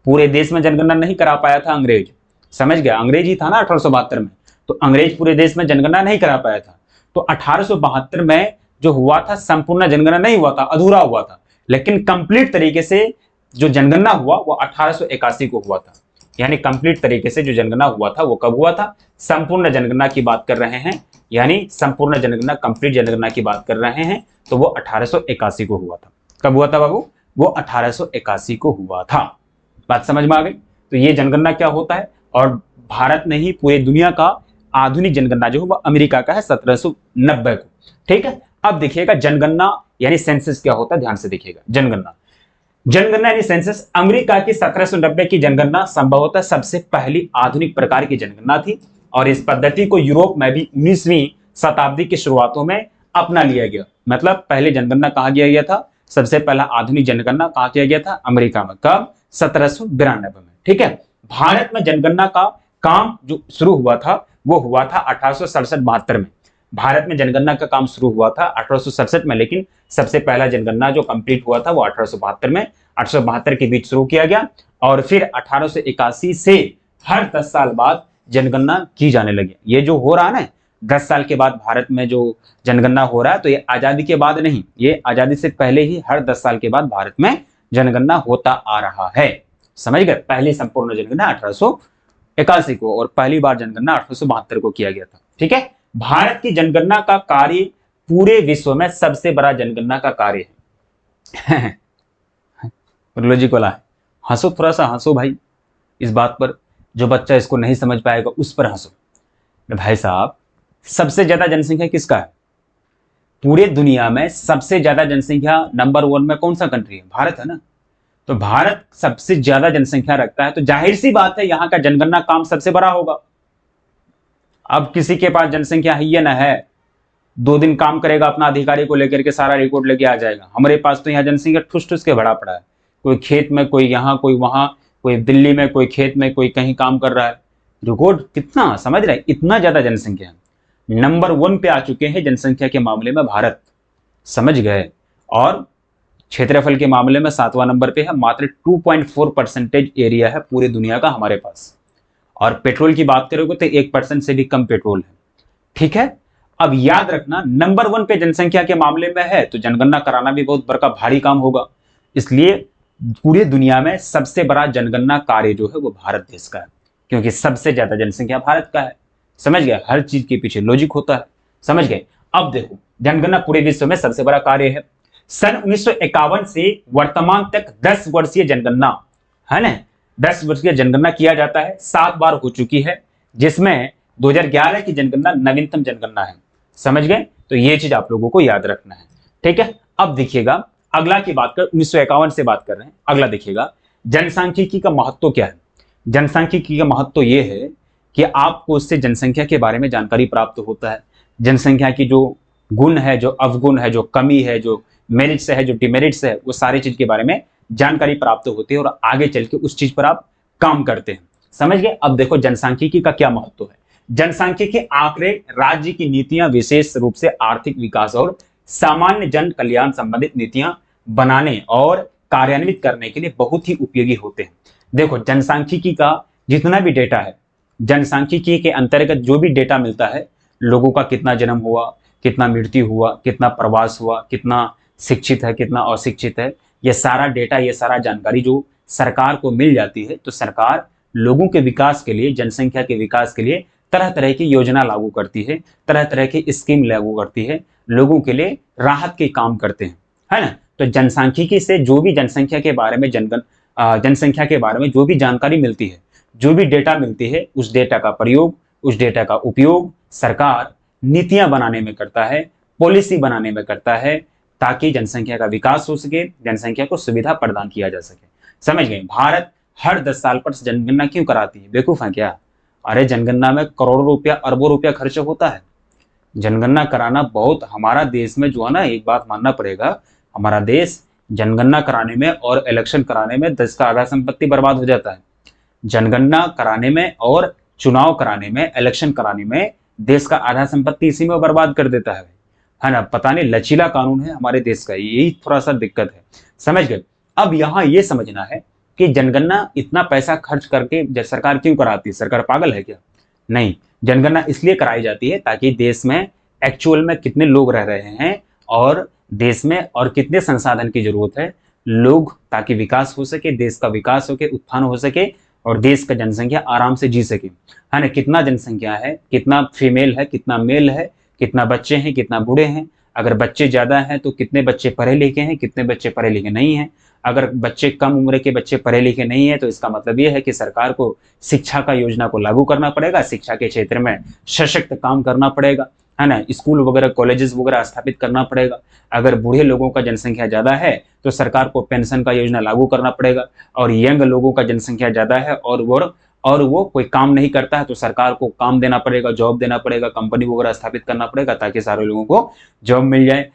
पूरे देश में जनगणना नहीं करा पाया था अंग्रेज। समझ गया? अंग्रेज ही था ना 1872 में, तो अंग्रेज पूरे देश में जनगणना नहीं करा पाया था। तो 1872 में जो हुआ था, संपूर्ण जनगणना नहीं हुआ था, अधूरा हुआ था। लेकिन कंप्लीट तरीके से जो जनगणना हुआ वो 1881 को हुआ था। यानी कंप्लीट तरीके से जो जनगणना हुआ था वो कब हुआ था? संपूर्ण जनगणना की बात कर रहे हैं, यानी संपूर्ण जनगणना, कंप्लीट जनगणना की बात कर रहे हैं, तो वो 1881 को हुआ था। कब हुआ था बाबू? वो 1881 को हुआ था। बात समझ में आ गई? तो ये जनगणना क्या होता है, और भारत ने ही पूरी दुनिया का आधुनिक जनगणना जो है वो अमेरिका का है 1790 को। ठीक है? अब देखिएगा जनगणना यानी सेंसस क्या होता है, ध्यान से देखिएगा। जनगणना, जनगणना यानी सेंसस अमेरिका की 1790 की जनगणना संभवतः सबसे पहली आधुनिक प्रकार की जनगणना थी, और इस पद्धति को यूरोप में भी 19वीं शताब्दी की शुरुआतों में अपना लिया गया। मतलब पहले जनगणना कहाँ किया गया था? सबसे पहला आधुनिक जनगणना कहाँ किया गया था? अमेरिका में। कब? 1792 में। ठीक है? भारत में जनगणना का काम जो शुरू हुआ था वो हुआ था 1867-72 में। भारत में जनगणना का काम शुरू हुआ था 1867 में, लेकिन सबसे पहला जनगणना जो कंप्लीट हुआ था वो 1872 में, 1872 के बीच शुरू किया गया, और फिर 1881 से हर 10 साल बाद जनगणना की जाने लगी। ये जो हो रहा है ना 10 साल के बाद भारत में जो जनगणना हो रहा है, तो ये आजादी के बाद नहीं, ये आजादी से पहले ही हर 10 साल के बाद भारत में जनगणना होता आ रहा है। समझ गए? पहली संपूर्ण जनगणना 1881 को, और पहली बार जनगणना 1872 को किया गया था। ठीक है? भारत की जनगणना का कार्य पूरे विश्व में सबसे बड़ा जनगणना का कार्य है। लॉजिक वाला है, हंसो, थोड़ा सा हंसो भाई इस बात पर। जो बच्चा इसको नहीं समझ पाएगा उस पर हंसो। भाई साहब, सबसे ज्यादा जनसंख्या किसका है? पूरे दुनिया में सबसे ज्यादा जनसंख्या नंबर 1 में कौन सा कंट्री है? भारत है ना। तो भारत सबसे ज्यादा जनसंख्या रखता है, तो जाहिर सी बात है यहां का जनगणना काम सबसे बड़ा होगा। अब किसी के पास जनसंख्या है या ना है, 2 दिन काम करेगा अपना अधिकारी को लेकर के, सारा रिकॉर्ड लेके आ जाएगा। हमारे पास तो यहाँ जनसंख्या ठुस ठुस के भरा पड़ा है, कोई खेत में, कोई यहाँ, कोई वहां, कोई दिल्ली में, कोई खेत में, कोई कहीं काम कर रहा है। रिकॉर्ड कितना, समझ रहे हैं, इतना ज्यादा जनसंख्या है। नंबर 1 पे आ चुके हैं जनसंख्या के मामले में भारत, समझ गए। और क्षेत्रफल के मामले में 7वां नंबर पे है, मात्र 2.4% एरिया है पूरी दुनिया का हमारे पास। और पेट्रोल की बात करोगे तो 1% से भी कम पेट्रोल है। ठीक है, अब याद रखना नंबर 1 पे जनसंख्या के मामले में है तो जनगणना कराना भी बहुत बड़ा भारी काम होगा। इसलिए पूरी दुनिया में सबसे बड़ा जनगणना कार्य जो है वो भारत देश का है, क्योंकि सबसे ज्यादा जनसंख्या भारत का है। समझ गए, हर चीज के पीछे लॉजिक होता है, समझ गए। अब देखो, जनगणना पूरे विश्व में सबसे बड़ा कार्य है। सन 1951 से वर्तमान तक 10 वर्षीय जनगणना है ना, 10 वर्षीय जनगणना किया जाता है, 7 बार हो चुकी है, जिसमें 2011 की जनगणना नवीनतम जनगणना है। समझ गए, तो ये चीज आप लोगों को याद रखना है। ठीक है, अब देखिएगा अगला की बात कर, 1951 से बात कर रहे हैं, अगला देखिएगा जनसांख्यिकी का महत्व क्या है। जनसांख्यिकी का महत्व ये है कि आपको उससे जनसंख्या के बारे में जानकारी प्राप्त होता है। जनसंख्या की जो गुण है, जो अवगुण है, जो कमी है, जो मेरिट्स है, जो डिमेरिट्स है, वो सारी चीज के बारे में जानकारी प्राप्त होती है और आगे चल के उस चीज पर आप काम करते हैं। समझ गए। अब देखो जनसांख्यिकी का क्या महत्व है। जनसांख्यिकी के आंकड़े राज्य की नीतियां, विशेष रूप से आर्थिक विकास और सामान्य जन कल्याण संबंधित नीतियां बनाने और कार्यान्वित करने के लिए बहुत ही उपयोगी होते हैं। देखो जनसांख्यिकी का जितना भी डेटा है, जनसांख्यिकी के अंतर्गत जो भी डेटा मिलता है, लोगों का कितना जन्म हुआ, कितना मृत्यु हुआ, कितना प्रवास हुआ, कितना शिक्षित है, कितना अशिक्षित है, ये सारा डेटा, ये सारा जानकारी जो सरकार को मिल जाती है, तो सरकार लोगों के विकास के लिए, जनसंख्या के विकास के लिए तरह तरह की योजना लागू करती है, तरह तरह की स्कीम लागू करती है, लोगों के लिए राहत के काम करते हैं, है ना। तो जनसांख्यिकी से जो भी जनसंख्या के बारे में जनसंख्या के बारे में जो भी जानकारी मिलती है, जो भी डेटा मिलती है, उस डेटा का प्रयोग, उस डेटा का उपयोग सरकार नीतियां बनाने में करता है, पॉलिसी बनाने में करता है, ताकि जनसंख्या का विकास हो सके, जनसंख्या को सुविधा प्रदान किया जा सके। समझ गए। भारत हर 10 साल पर जनगणना क्यों कराती है, बेवकूफ है क्या। अरे जनगणना में करोड़ों रुपया, अरबों रुपया खर्च होता है। जनगणना कराना बहुत, हमारा देश में जो है ना, एक बात मानना पड़ेगा, हमारा देश जनगणना कराने में और इलेक्शन कराने में देश का आधा संपत्ति बर्बाद हो जाता है। जनगणना कराने में और चुनाव कराने में, इलेक्शन कराने में देश का आधा संपत्ति इसी में बर्बाद कर देता है ना। पता नहीं लचीला कानून है हमारे देश का, यही थोड़ा सा दिक्कत है। समझ गए। अब यहाँ ये समझना है कि जनगणना इतना पैसा खर्च करके सरकार क्यों कराती है, सरकार पागल है क्या। नहीं, जनगणना इसलिए कराई जाती है ताकि देश में एक्चुअल में कितने लोग रह रहे हैं और देश में और कितने संसाधन की जरूरत है, लोग, ताकि विकास हो सके, देश का विकास हो के उत्थान हो सके और देश का जनसंख्या आराम से जी सके, है ना। कितना जनसंख्या है, कितना फीमेल है, कितना मेल है, कितना बच्चे हैं, कितना बूढ़े हैं। अगर बच्चे ज्यादा हैं तो कितने बच्चे पढ़े लिखे हैं, कितने बच्चे पढ़े लिखे नहीं हैं। अगर बच्चे कम उम्र के बच्चे पढ़े लिखे नहीं है तो इसका मतलब यह है कि सरकार को शिक्षा का योजना को लागू करना पड़ेगा, शिक्षा के क्षेत्र में सशक्त काम करना पड़ेगा, है ना। स्कूल वगैरह, कॉलेजेस वगैरह स्थापित करना पड़ेगा। अगर बूढ़े लोगों का जनसंख्या ज्यादा है तो सरकार को पेंशन का योजना लागू करना पड़ेगा। और यंग लोगों का जनसंख्या ज्यादा है और वो कोई काम नहीं करता है तो सरकार को काम देना पड़ेगा, जॉब देना पड़ेगा, कंपनी वगैरह स्थापित करना पड़ेगा ताकि सारे लोगों को जॉब मिल जाए।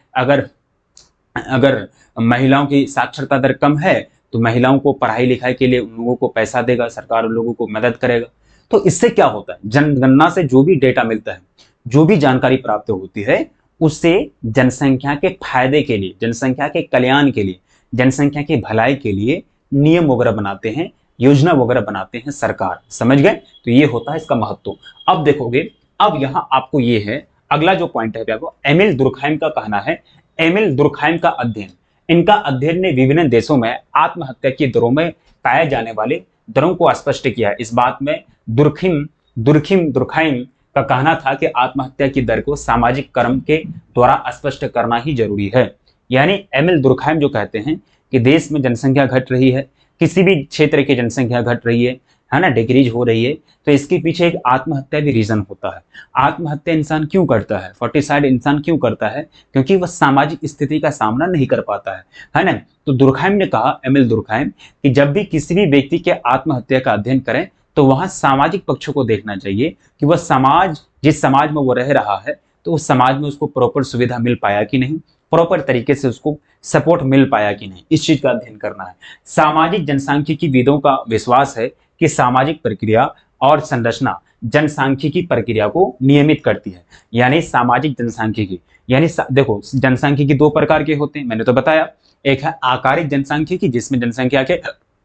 अगर महिलाओं की साक्षरता दर कम है तो महिलाओं को पढ़ाई लिखाई के लिए उन लोगों को पैसा देगा, सरकार उन लोगों को मदद करेगा। तो इससे क्या होता है, जनगणना से जो भी डेटा मिलता है, जो भी जानकारी प्राप्त होती है, उससे जनसंख्या के फायदे के लिए, जनसंख्या के कल्याण के लिए, जनसंख्या की भलाई के लिए नियम वगैरह बनाते हैं, योजना वगैरह बनाते हैं सरकार। समझ गए। तो ये होता है इसका महत्व। अब देखोगे, अब यहां आपको ये है, अगला जो पॉइंट है आपको, एमिल दुर्खैम का कहना है, एमिल दुर्खैम का अध्ययन, इनका अध्ययन ने विभिन्न देशों में आत्महत्या की दरों में पाए जाने वाले दरों को स्पष्ट किया है। इस बात में दुर्खैम का कहना था कि आत्महत्या की दर को सामाजिक कर्म के द्वारा स्पष्ट करना ही जरूरी है। यानी एमिल दुर्खैम जो कहते हैं कि देश में जनसंख्या घट रही है, किसी भी क्षेत्र की जनसंख्या घट रही है ना, डिक्रीज हो रही है, तो इसके पीछे एक आत्महत्या भी रीजन होता है। आत्महत्या इंसान क्यों करता है, फोर्टिसाइड इंसान क्यों करता है, क्योंकि वह सामाजिक स्थिति का सामना नहीं कर पाता है ना। तो दुर्खैम ने कहा, एमिल दुर्खैम, कि जब भी किसी भी व्यक्ति के आत्महत्या का अध्ययन करें तो वहां सामाजिक पक्षों को देखना चाहिए कि वह समाज, जिस समाज में वो रह रहा है, तो उस समाज में उसको प्रॉपर सुविधा मिल पाया कि नहीं, प्रॉपर तरीके से उसको सपोर्ट मिल पाया कि नहीं, इस चीज का अध्ययन करना है। सामाजिक जनसांख्यिकी विदों का विश्वास है कि सामाजिक प्रक्रिया और संरचना जनसांख्यिकी प्रक्रिया को नियमित करती है। यानी सामाजिक जनसांख्यिकी यानी देखो, जनसांख्यिकी दो प्रकार के होते हैं, मैंने तो बताया। एक है आकारिक जनसांख्यिकी जिसमें जनसंख्या के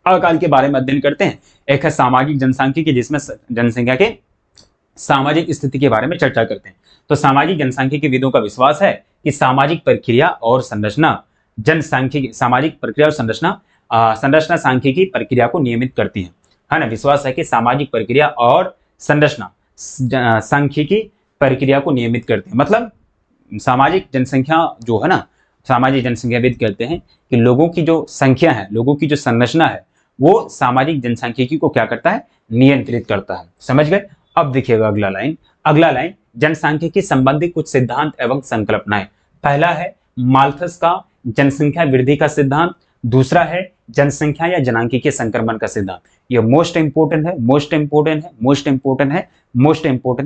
आकार के बारे में अध्ययन करते हैं। एक है सामाजिक जनसांख्यिकी जिसमें जनसंख्या के सामाजिक स्थिति के बारे में चर्चा करते हैं। तो सामाजिक जनसांख्यिकी विदों का विश्वास है कि सामाजिक प्रक्रिया और संरचना जनसांख्यिकी सामाजिक प्रक्रिया और संरचना सांख्यिकी प्रक्रिया को नियमित करती है ना। विश्वास है कि सामाजिक प्रक्रिया और संरचना सांख्यिकी प्रक्रिया को नियमित करती है। मतलब सामाजिक जनसंख्या जो है ना, सामाजिक जनसंख्याविद कहते हैं कि लोगों की जो संख्या है, लोगों की जो संरचना है, वो सामाजिक जनसांख्यिकी को क्या करता है, नियंत्रित करता है। समझ गए। अब देखिएगा अगला लाइन जनसांख्यिकी संबंधी कुछ सिद्धांत एवं संकल्पनाएं। पहला है माल्थस का जनसंख्या वृद्धि का सिद्धांत, दूसरा है जनसंख्या या जनांकीय संक्रमण का सिद्धांत। ये मोस्ट इंपोर्टेंट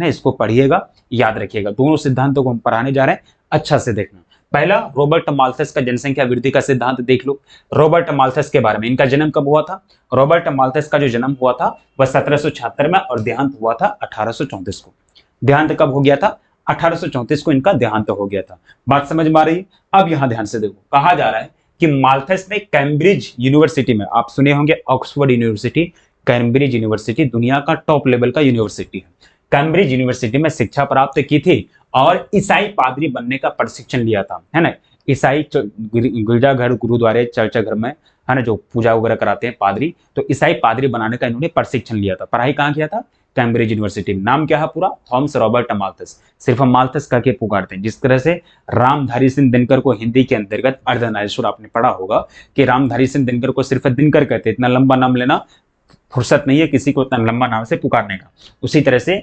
है, इसको पढ़िएगा, याद रखिएगा। दोनों सिद्धांतों को हम पढ़ाने जा रहे हैं, अच्छा से देखना। पहला रॉबर्ट माल्थस का जनसंख्या वृद्धि का सिद्धांत देख लो। रॉबर्ट माल्थस के बारे में, इनका जन्म कब हुआ था? रॉबर्ट माल्थस का जो जन्म हुआ था वह 1776 में और देहांत हुआ था 1834 को। देहांत कब हो गया था? 1834 को इनका देहांत हो गया था। बात समझ में आ रही है? अब यहां ध्यान से देखो, कहा जा रहा है कि माल्थस ने कैम्ब्रिज यूनिवर्सिटी में, आप सुने होंगे ऑक्सफोर्ड यूनिवर्सिटी, कैम्ब्रिज यूनिवर्सिटी दुनिया का टॉप लेवल का यूनिवर्सिटी है। कैम्ब्रिज यूनिवर्सिटी में शिक्षा प्राप्त की थी और ईसाई पादरी बनने का प्रशिक्षण लिया था, है ना। ईसाई गिरजाघर, गुरुद्वारे, चर्चा घर में, है ना, जो पूजा वगैरह कराते हैं पादरी, तो ईसाई पादरी बनाने का इन्होंने प्रशिक्षण लिया था। पढ़ाई कहाँ किया था? कैम्ब्रिज यूनिवर्सिटी में। नाम क्या है पूरा? Thomas Robert Malthus. सिर्फ हम माल्थस करके पुकारते हैं। जिस तरह से रामधारी सिंह दिनकर को हिंदी के अंतर्गत अर्धनारीश्वर, आपने पढ़ा होगा कि रामधारी सिंह दिनकर को सिर्फ दिनकर कहते, इतना लंबा नाम लेना फुर्सत नहीं है किसी को इतना लंबा नाम से पुकारने का। उसी तरह से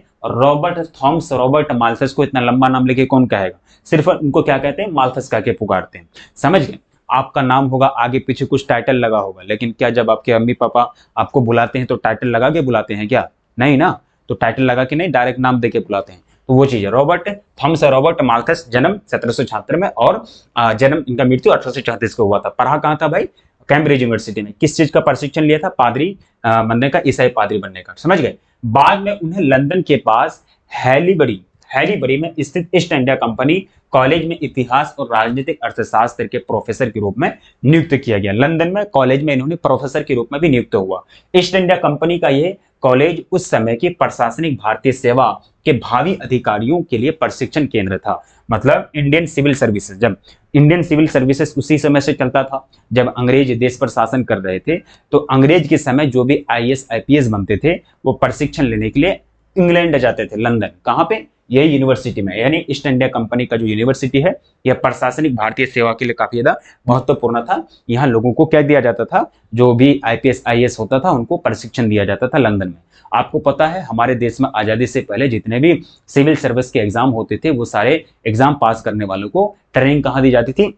थॉमस रॉबर्ट माल्थस को इतना लंबा नाम लेके कौन कहेगा? सिर्फ उनको क्या कहते हैं? माल्थस कहके पुकारते हैं। समझ गए। आपका नाम होगा, आगे पीछे कुछ टाइटल लगा होगा, लेकिन क्या जब आपके मम्मी पापा आपको बुलाते हैं तो टाइटल लगा के बुलाते हैं क्या? नहीं ना। तो टाइटल लगा के नहीं, डायरेक्ट नाम देके बुलाते हैं। तो वो चीज है। थॉमस रॉबर्ट माल्थस, जन्म 1776 में और जन्म इनका मृत्यु 1834 को हुआ था। पढ़ा कहाँ था भाई? कैम्ब्रिज यूनिवर्सिटी में। किस चीज का प्रशिक्षण लिया था? पादरी बनने का, ईसाई पादरी बनने का। समझ गए। बाद में उन्हें लंदन के पास हैलीबरी में स्थित ईस्ट इंडिया कंपनी कॉलेज में इतिहास और राजनीतिक अर्थशास्त्र के प्रोफेसर के रूप में नियुक्त किया गया। लंदन में कॉलेज में इन्होंने प्रोफेसर के रूप में भी नियुक्त हुआ। ईस्ट इंडिया कंपनी का ये कॉलेज उस समय की प्रशासनिक भारतीय सेवा के भावी अधिकारियों के लिए प्रशिक्षण केंद्र था। मतलब इंडियन सिविल सर्विसेज, जब इंडियन सिविल सर्विसेज उसी समय से चलता था जब अंग्रेज देश पर शासन कर रहे थे, तो अंग्रेज के समय जो भी आईएएस आईपीएस बनते थे वो प्रशिक्षण लेने के लिए इंग्लैंड जाते थे। लंदन कहाँ पे? यही यूनिवर्सिटी में। यानी ईस्ट इंडिया कंपनी का जो यूनिवर्सिटी है यह प्रशासनिक भारतीय सेवा के लिए काफी ज्यादा महत्वपूर्ण था। यहाँ लोगों को क्या दिया जाता था? जो भी आईपीएस आईएएस होता था उनको प्रशिक्षण दिया जाता था लंदन में। आपको पता है हमारे देश में आजादी से पहले जितने भी सिविल सर्विस के एग्जाम होते थे वो सारे एग्जाम पास करने वालों को ट्रेनिंग कहाँ दी जाती थी?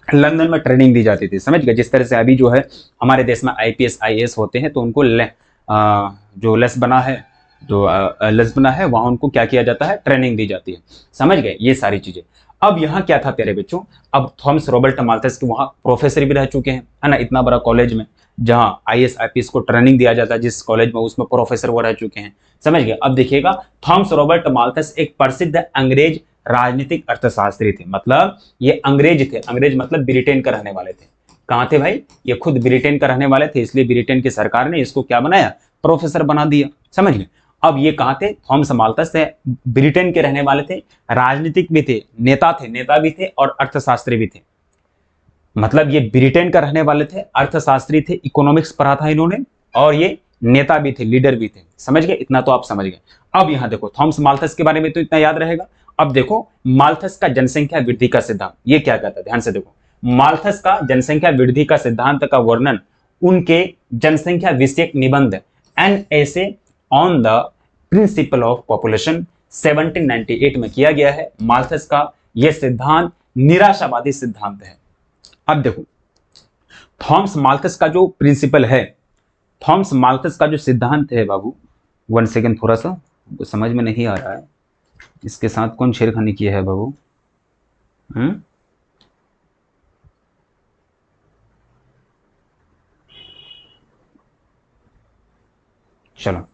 लंदन में ट्रेनिंग दी जाती थी। समझ गए। जिस तरह से अभी जो है हमारे देश में आईपीएस आईएएस होते हैं तो उनको जो लेस बना है वहां उनको क्या किया जाता है? ट्रेनिंग दी जाती है। समझ गए ये सारी चीजें। अब यहाँ क्या था प्यारे बच्चों? अब थॉमस रॉबर्ट माल्थस के वहां प्रोफेसर भी रह चुके हैं, है ना। इतना बड़ा कॉलेज में जहां आईएएस आईपीएस को ट्रेनिंग दिया जाता है, जिस कॉलेज में, उसमें प्रोफेसर वो रह चुके हैं। समझ गए। अब देखिएगा, थॉमस रॉबर्ट माल्थस एक प्रसिद्ध अंग्रेज राजनीतिक अर्थशास्त्री थे। मतलब ये अंग्रेज थे। अंग्रेज मतलब ब्रिटेन का रहने वाले थे। कहाँ थे भाई? ये खुद ब्रिटेन का रहने वाले थे, इसलिए ब्रिटेन की सरकार ने इसको क्या बनाया? प्रोफेसर बना दिया। समझ गए। अब ये कहाँ थे? थॉमस माल्थस थे, ब्रिटेन के रहने वाले थे, राजनीतिक भी थे, नेता भी थे और अर्थशास्त्री भी थे। मतलब ये ब्रिटेन का रहने वाले थे, अर्थशास्त्री थे, इकोनॉमिक्स पढ़ा था इन्होंने, और ये नेता भी थे, लीडर भी थे। समझ गए। इतना तो आप समझ गए। अब यहां देखो, थॉमस माल्थस के बारे में तो इतना याद रहेगा। अब देखो माल्थस का जनसंख्या वृद्धि का सिद्धांत ये क्या कहता है? ध्यान से देखो, माल्थस का जनसंख्या वृद्धि का सिद्धांत का वर्णन उनके जनसंख्या विषयक निबंध an essay on the principle of population 1798 में किया गया है। माल्थस का यह सिद्धांत निराशावादी सिद्धांत है। अब देखो, थॉमस माल्थस का जो प्रिंसिपल है, थॉमस माल्थस का जो सिद्धांत है बाबू, 1 सेकेंड, थोड़ा सा समझ में नहीं आ रहा है, इसके साथ कौन छेड़खानी किया है बाबू? चलो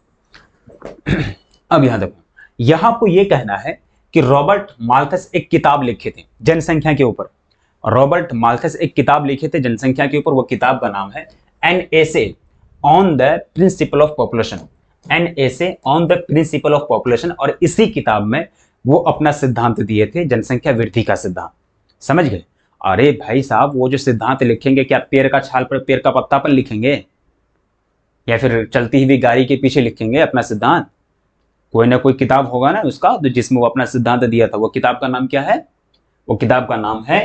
अब यहां देखो, यहां को यह कहना है कि रॉबर्ट माल्थस एक किताब लिखे थे जनसंख्या के ऊपर। रॉबर्ट माल्थस एक किताब लिखे थे जनसंख्या के ऊपर। वो किताब का नाम है an essay on the principle of population. An essay on the principle of population. और इसी किताब में वो अपना सिद्धांत दिए थे, जनसंख्या वृद्धि का सिद्धांत। समझ गए? अरे भाई साहब, वो जो सिद्धांत लिखेंगे क्या पेड़ का छाल पर, पेड़ का पत्ता पर लिखेंगे, या फिर चलती हुई गाड़ी के पीछे लिखेंगे अपना सिद्धांत? कोई ना कोई किताब होगा ना उसका, तो जिसमें वो अपना सिद्धांत दिया था। वो किताब का नाम क्या है? वो किताब का नाम है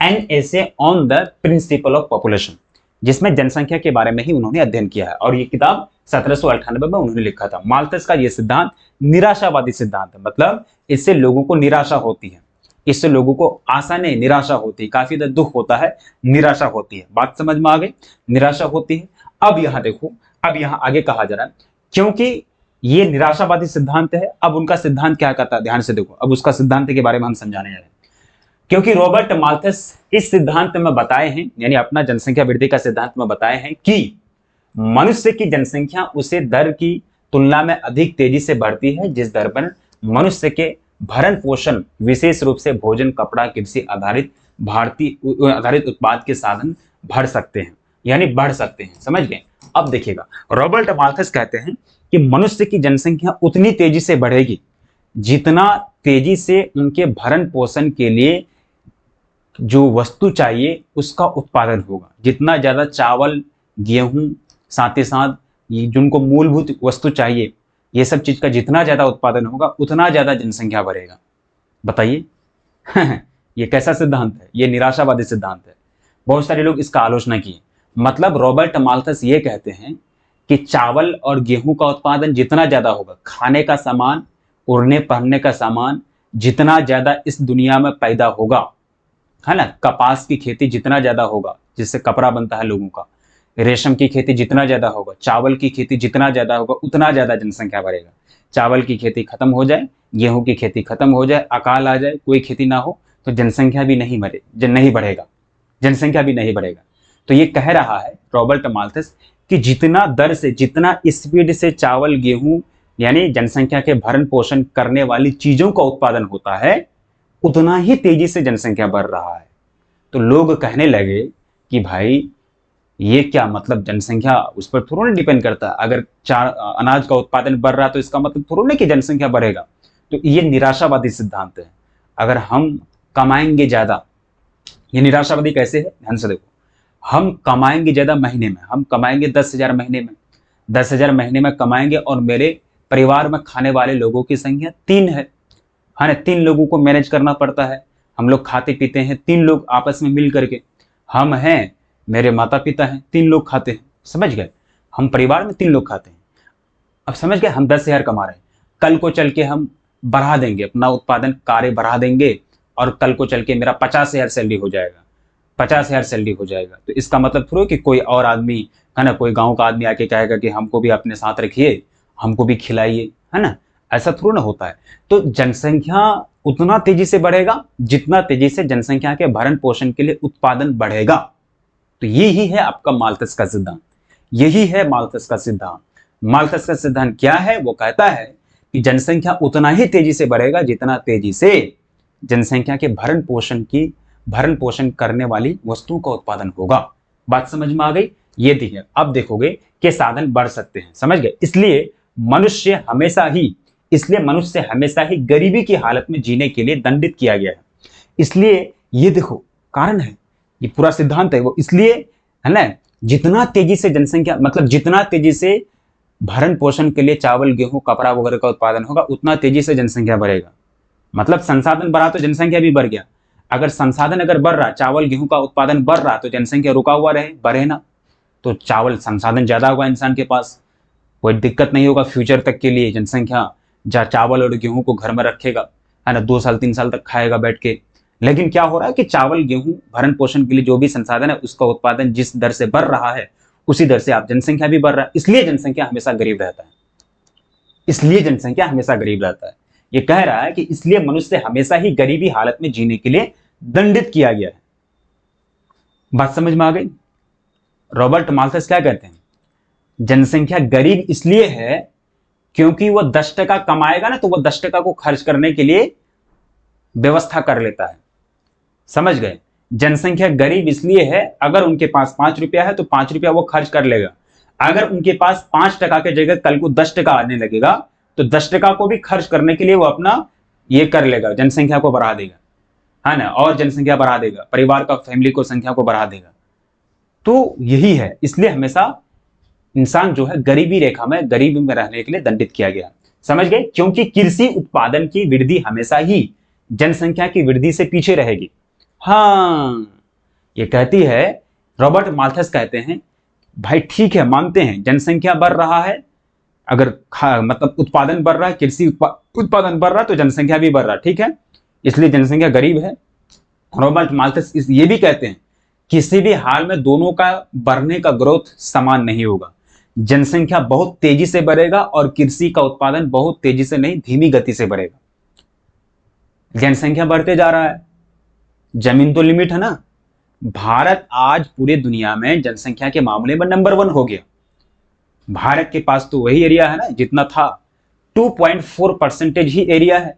an essay on the principle of population, जिसमें जनसंख्या के बारे में ही उन्होंने अध्ययन किया है। और ये किताब 1798 में उन्होंने लिखा था। माल्थस का ये सिद्धांत निराशावादी सिद्धांत है, मतलब इससे लोगों को निराशा होती है, इससे लोगों को आशा नहीं निराशा होती है, काफी ज्यादा दुख होता है, निराशा होती है। बात समझ में आ गई? निराशा होती है। अब यहां देखो, अब यहां आगे कहा जा रहा है, क्योंकि ये निराशावादी सिद्धांत है, अब उनका सिद्धांत क्या कहता है, ध्यान से देखो। अब उसका सिद्धांत के बारे में हम समझाने जा रहे हैं। क्योंकि रॉबर्ट माल्थस इस सिद्धांत में बताए हैं, यानी अपना जनसंख्या वृद्धि का सिद्धांत में बताए हैं कि मनुष्य की जनसंख्या उसे दर की तुलना में अधिक तेजी से बढ़ती है जिस दर पर मनुष्य के भरण पोषण, विशेष रूप से भोजन, कपड़ा, कृषि आधारित भारतीय आधारित उत्पाद के साधन बढ़ सकते हैं, यानी बढ़ सकते हैं। समझ गए? अब देखिएगा, रॉबर्ट माल्थस कहते हैं कि मनुष्य की जनसंख्या उतनी तेजी से बढ़ेगी जितना तेजी से उनके भरण पोषण के लिए जो वस्तु चाहिए उसका उत्पादन होगा। जितना ज्यादा चावल, गेहूं, साथ ही साथ ये जिनको मूलभूत वस्तु चाहिए, ये सब चीज का जितना ज्यादा उत्पादन होगा उतना ज्यादा जनसंख्या बढ़ेगा। बताइए ये कैसा सिद्धांत है? ये निराशावादी सिद्धांत है। बहुत सारे लोग इसका आलोचना किए। मतलब रॉबर्ट माल्थस ये कहते हैं कि चावल और गेहूं का उत्पादन जितना ज्यादा होगा, खाने का सामान, उड़ने पहनने का सामान जितना ज्यादा इस दुनिया में पैदा होगा, है ना, कपास की खेती जितना ज्यादा होगा जिससे कपड़ा बनता है लोगों का, रेशम की खेती जितना ज्यादा होगा, चावल की खेती जितना ज्यादा होगा, उतना ज्यादा जनसंख्या बढ़ेगा। चावल की खेती खत्म हो जाए, गेहूं की खेती खत्म हो जाए, अकाल आ जाए, कोई खेती ना हो, तो जनसंख्या भी नहीं बढ़ेगा, जनसंख्या भी नहीं बढ़ेगा। तो ये कह रहा है रॉबर्ट माल्थस कि जितना दर से, जितना स्पीड से चावल, गेहूं यानी जनसंख्या के भरण पोषण करने वाली चीजों का उत्पादन होता है, उतना ही तेजी से जनसंख्या बढ़ रहा है। तो लोग कहने लगे कि भाई ये क्या मतलब, जनसंख्या उस पर थोड़ा डिपेंड करता है। अगर अनाज का उत्पादन बढ़ रहा है तो इसका मतलब थोड़ा नहीं कि जनसंख्या बढ़ेगा। तो ये निराशावादी सिद्धांत है। अगर हम कमाएंगे ज्यादा, ये निराशावादी कैसे है, ध्यान से देखो। हम कमाएंगे ज्यादा महीने में, हम कमाएंगे 10,000 महीने में, 10,000 महीने में कमाएंगे, और मेरे परिवार में खाने वाले लोगों की संख्या 3 है ना, 3 लोगों को मैनेज करना पड़ता है। हम लोग खाते पीते हैं 3 लोग आपस में मिल करके, हम हैं, मेरे माता पिता हैं, 3 लोग खाते हैं। समझ गए? हम परिवार में 3 लोग खाते हैं। अब समझ गए? हम 10,000 कमा रहे हैं, कल को चल के हम बढ़ा देंगे, अपना उत्पादन कार्य बढ़ा देंगे, और कल को चल के मेरा 50,000 सैलरी हो जाएगा, 50,000 सैलरी हो जाएगा। तो इसका मतलब थोड़ा कि कोई और आदमी, है ना, कोई गांव का आदमी आके कहेगा कि हमको भी अपने साथ रखिए, हमको भी खिलाइए, है ना। ऐसा थोड़ा ना होता है। तो जनसंख्या उतना तेजी से बढ़ेगा जितना तेजी से जनसंख्या के भरण पोषण के लिए उत्पादन बढ़ेगा। तो यही है आपका माल्थस का सिद्धांत, यही है माल्थस का सिद्धांत। माल्थस का सिद्धांत क्या है? वो कहता है कि जनसंख्या उतना ही तेजी से बढ़ेगा जितना तेजी से जनसंख्या के भरण पोषण करने वाली वस्तुओं का उत्पादन होगा। बात समझ में आ गई? ये देखिए, अब देखोगे कि साधन बढ़ सकते हैं। समझ गए? इसलिए मनुष्य हमेशा ही गरीबी की हालत में जीने के लिए दंडित किया गया है। इसलिए ये देखो कारण है, ये पूरा सिद्धांत है वो, इसलिए है ना, जितना तेजी से जनसंख्या, मतलब जितना तेजी से भरण पोषण के लिए चावल, गेहूं, कपड़ा वगैरह का उत्पादन होगा, उतना तेजी से जनसंख्या बढ़ेगा। मतलब संसाधन बढ़ा तो जनसंख्या भी बढ़ गया। अगर संसाधन अगर बढ़ रहा, चावल गेहूं का उत्पादन बढ़ रहा, तो जनसंख्या रुका हुआ रहे, बढ़े ना। तो चावल, संसाधन ज्यादा होगा इंसान के पास, कोई दिक्कत नहीं होगा फ्यूचर तक के लिए। जनसंख्या जहाँ चावल और गेहूं को घर में रखेगा, है ना, 2 साल 3 साल तक खाएगा बैठ के। लेकिन क्या हो रहा है कि चावल, गेहूं, भरण पोषण के लिए जो भी संसाधन है उसका उत्पादन जिस दर से बढ़ रहा है, उसी दर से आप जनसंख्या भी बढ़ रहा है। इसलिए जनसंख्या हमेशा गरीब रहता है, इसलिए जनसंख्या हमेशा गरीब रहता है। ये कह रहा है कि इसलिए मनुष्य हमेशा ही गरीबी हालत में जीने के लिए दंडित किया गया है। बात समझ में आ गई? रॉबर्ट माल्थस क्या कहते हैं जनसंख्या गरीब इसलिए है क्योंकि वो 10% कमाएगा ना, तो वो 10% को खर्च करने के लिए व्यवस्था कर लेता है। समझ गए? जनसंख्या गरीब इसलिए है, अगर उनके पास 5 रुपया है तो 5 रुपया वो खर्च कर लेगा। अगर उनके पास 5% के जगह कल को 10% आने लगेगा तो 10% को भी खर्च करने के लिए वो अपना ये कर लेगा, जनसंख्या को बढ़ा देगा, है ना, और जनसंख्या बढ़ा देगा, परिवार का फैमिली को संख्या को बढ़ा देगा। तो यही है, इसलिए हमेशा इंसान जो है गरीबी रेखा में, गरीबी में रहने के लिए दंडित किया गया। समझ गए? क्योंकि कृषि उत्पादन की वृद्धि हमेशा ही जनसंख्या की वृद्धि से पीछे रहेगी। हाँ, ये कहती है, रॉबर्ट माल्थस कहते हैं, भाई ठीक है, मानते हैं जनसंख्या बढ़ रहा है, अगर मतलब उत्पादन बढ़ रहा है, कृषि उत्पादन बढ़ रहा है तो जनसंख्या भी बढ़ रहा है, ठीक है, इसलिए जनसंख्या गरीब है। रॉबर्ट माल्थस ये भी कहते हैं, किसी भी हाल में दोनों का बढ़ने का ग्रोथ समान नहीं होगा। जनसंख्या बहुत तेजी से बढ़ेगा और कृषि का उत्पादन बहुत तेजी से नहीं, धीमी गति से बढ़ेगा। जनसंख्या बढ़ते जा रहा है, जमीन तो लिमिट है ना। भारत आज पूरे दुनिया में जनसंख्या के मामले में नंबर 1 हो गया। भारत के पास तो वही एरिया है ना जितना था, 2.4% ही एरिया है,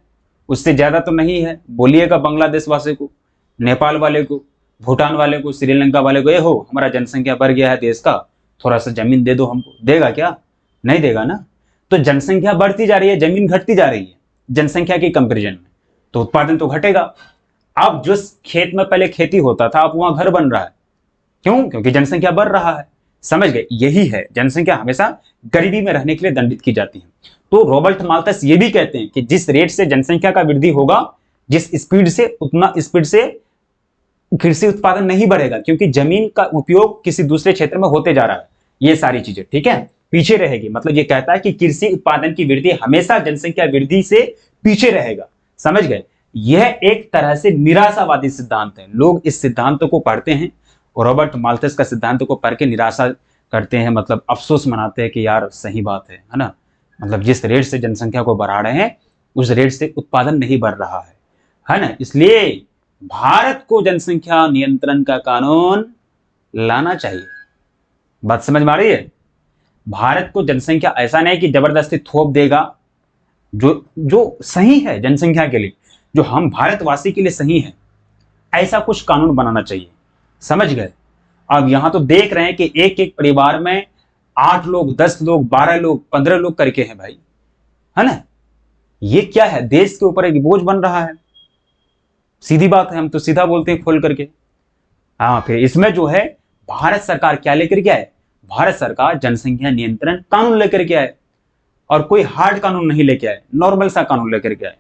उससे ज्यादा तो नहीं है। बोलिएगा बांग्लादेश वाले को, नेपाल वाले को, भूटान वाले को, श्रीलंका वाले को, ये हो हमारा जनसंख्या बढ़ गया है देश का, थोड़ा सा जमीन दे दो हमको, देगा क्या? नहीं देगा ना। तो जनसंख्या बढ़ती जा रही है, जमीन घटती जा रही है जनसंख्या के कंपेरिजन में, तो उत्पादन तो घटेगा। अब जिस खेत में पहले खेती होता था, अब वहां घर बन रहा है, क्यों? क्योंकि जनसंख्या बढ़ रहा है। समझ गए? यही है, जनसंख्या हमेशा गरीबी में रहने के लिए दंडित की जाती है। तो रॉबर्ट माल्थस ये भी कहते हैं कि जिस रेट से जनसंख्या का वृद्धि होगा, जिस स्पीड से, उतना स्पीड से कृषि उत्पादन नहीं बढ़ेगा, क्योंकि जमीन का उपयोग किसी दूसरे क्षेत्र में होते जा रहा है। ये सारी चीजें, ठीक है, पीछे रहेगी। मतलब ये कहता है कि कृषि उत्पादन की वृद्धि हमेशा जनसंख्या वृद्धि से पीछे रहेगा। समझ गए? यह एक तरह से निराशावादी सिद्धांत है। लोग इस सिद्धांत को पढ़ते हैं और रॉबर्ट माल्थस का सिद्धांत को पढ़ के निराशा करते हैं, मतलब अफसोस मनाते हैं कि यार सही बात है ना, मतलब जिस रेट से जनसंख्या को बढ़ा रहे हैं उस रेट से उत्पादन नहीं बढ़ रहा है ना। इसलिए भारत को जनसंख्या नियंत्रण का कानून लाना चाहिए। बात समझ में आ रही है? भारत को जनसंख्या ऐसा नहीं कि जबरदस्ती थोप देगा, जो जो सही है जनसंख्या के लिए, जो हम भारतवासी के लिए सही है, ऐसा कुछ कानून बनाना चाहिए। समझ गए? अब यहां तो देख रहे हैं कि एक एक परिवार में 8 लोग, 10 लोग, 12 लोग, 15 लोग करके हैं भाई, है ना। ये क्या है? देश के ऊपर एक बोझ बन रहा है। सीधी बात है, हम तो सीधा बोलते हैं खोल करके। हाँ, फिर इसमें जो है भारत सरकार क्या लेकर के आए? भारत सरकार जनसंख्या नियंत्रण कानून लेकर के आए, और कोई हार्ड कानून नहीं लेके आए, नॉर्मल सा कानून लेकर के आए।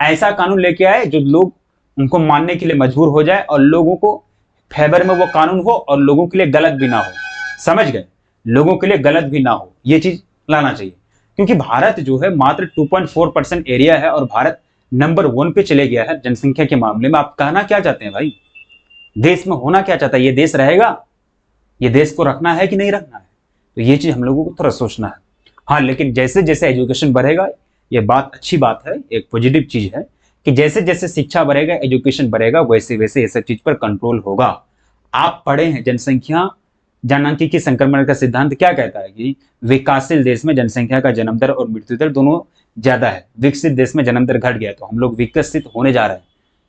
ऐसा कानून लेके आए जो लोग उनको मानने के लिए मजबूर हो जाए और लोगों को फेवर में वो कानून हो और लोगों के लिए गलत भी ना हो। समझ गए? लोगों के लिए गलत भी ना हो, ये चीज लाना चाहिए। क्योंकि भारत जो है मात्र 2.4% एरिया है और भारत नंबर 1 पे चले गया है जनसंख्या के मामले में। आप कहना क्या चाहते हैं भाई? देश में होना क्या चाहता है? ये देश रहेगा? ये देश को रखना है कि नहीं रखना है? तो ये चीज हम लोगों को थोड़ा सोचना है। हाँ, लेकिन जैसे जैसे एजुकेशन बढ़ेगा, ये बात अच्छी बात है, एक पॉजिटिव चीज है कि जैसे जैसे शिक्षा बढ़ेगा, एजुकेशन बढ़ेगा, वैसे वैसे ये सब चीज पर कंट्रोल होगा। आप पढ़े हैं जनसंख्या जनसांख्यिकी संक्रमण का सिद्धांत क्या कहता है कि विकासशील देश में जनसंख्या का जन्म दर और मृत्यु दर दोनों ज्यादा है, विकसित देश में जन्म दर घट गया, तो हम लोग विकसित होने जा रहे हैं।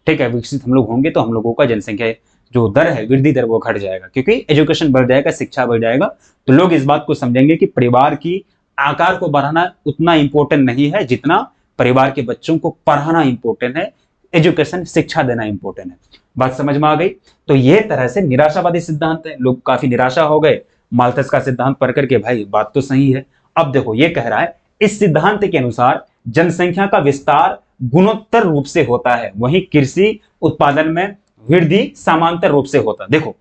ठीक है, विकसित हम लोग होंगे तो हम लोगों का जनसंख्या जो दर है, वृद्धि दर, वो घट जाएगा, क्योंकि एजुकेशन बढ़ जाएगा, शिक्षा बढ़ जाएगा, तो लोग इस बात को समझेंगे कि परिवार की आकार को बढ़ाना उतना इंपॉर्टेंट नहीं है जितना परिवार के बच्चों को पढ़ाना इंपॉर्टेंट है, एजुकेशन, शिक्षा देना इंपॉर्टेंट है। बात समझ में आ गई? तो ये तरह से निराशावादी सिद्धांत है, लोग काफी निराशा हो गए माल्थस का सिद्धांत पढ़ करके, भाई बात तो सही है। अब देखो ये कह रहा है, इस सिद्धांत के अनुसार जनसंख्या का विस्तार गुणोत्तर रूप से होता है, वहीं कृषि उत्पादन में वृद्धि समांतर रूप से होता है। देखो,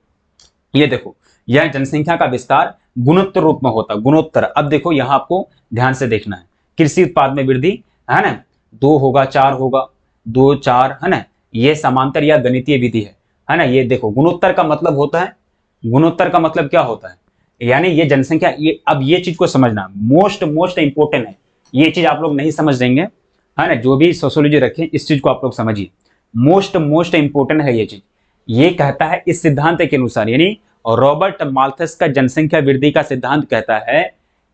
ये देखो, यह जनसंख्या का विस्तार गुणोत्तर रूप में होता है, गुणोत्तर। अब देखो यहां आपको ध्यान से देखना है, कृषि उत्पाद में वृद्धि, है ना, 2 होगा, 4 होगा, 2, 4, है ना, ये समांतर या गणितीय विधि है ना। ये देखो गुणोत्तर का मतलब होता है, गुणोत्तर का मतलब क्या होता है, यानी ये जनसंख्या, ये अब ये चीज को समझना मोस्ट इंपोर्टेंट है। ये चीज आप लोग नहीं समझ देंगे, है ना, जो भी सोशियोलॉजी रखें इस चीज को आप लोग समझिए, मोस्ट इंपोर्टेंट है ये चीज। ये कहता है इस सिद्धांत के अनुसार, यानी रॉबर्ट माल्थस का जनसंख्या वृद्धि का सिद्धांत कहता है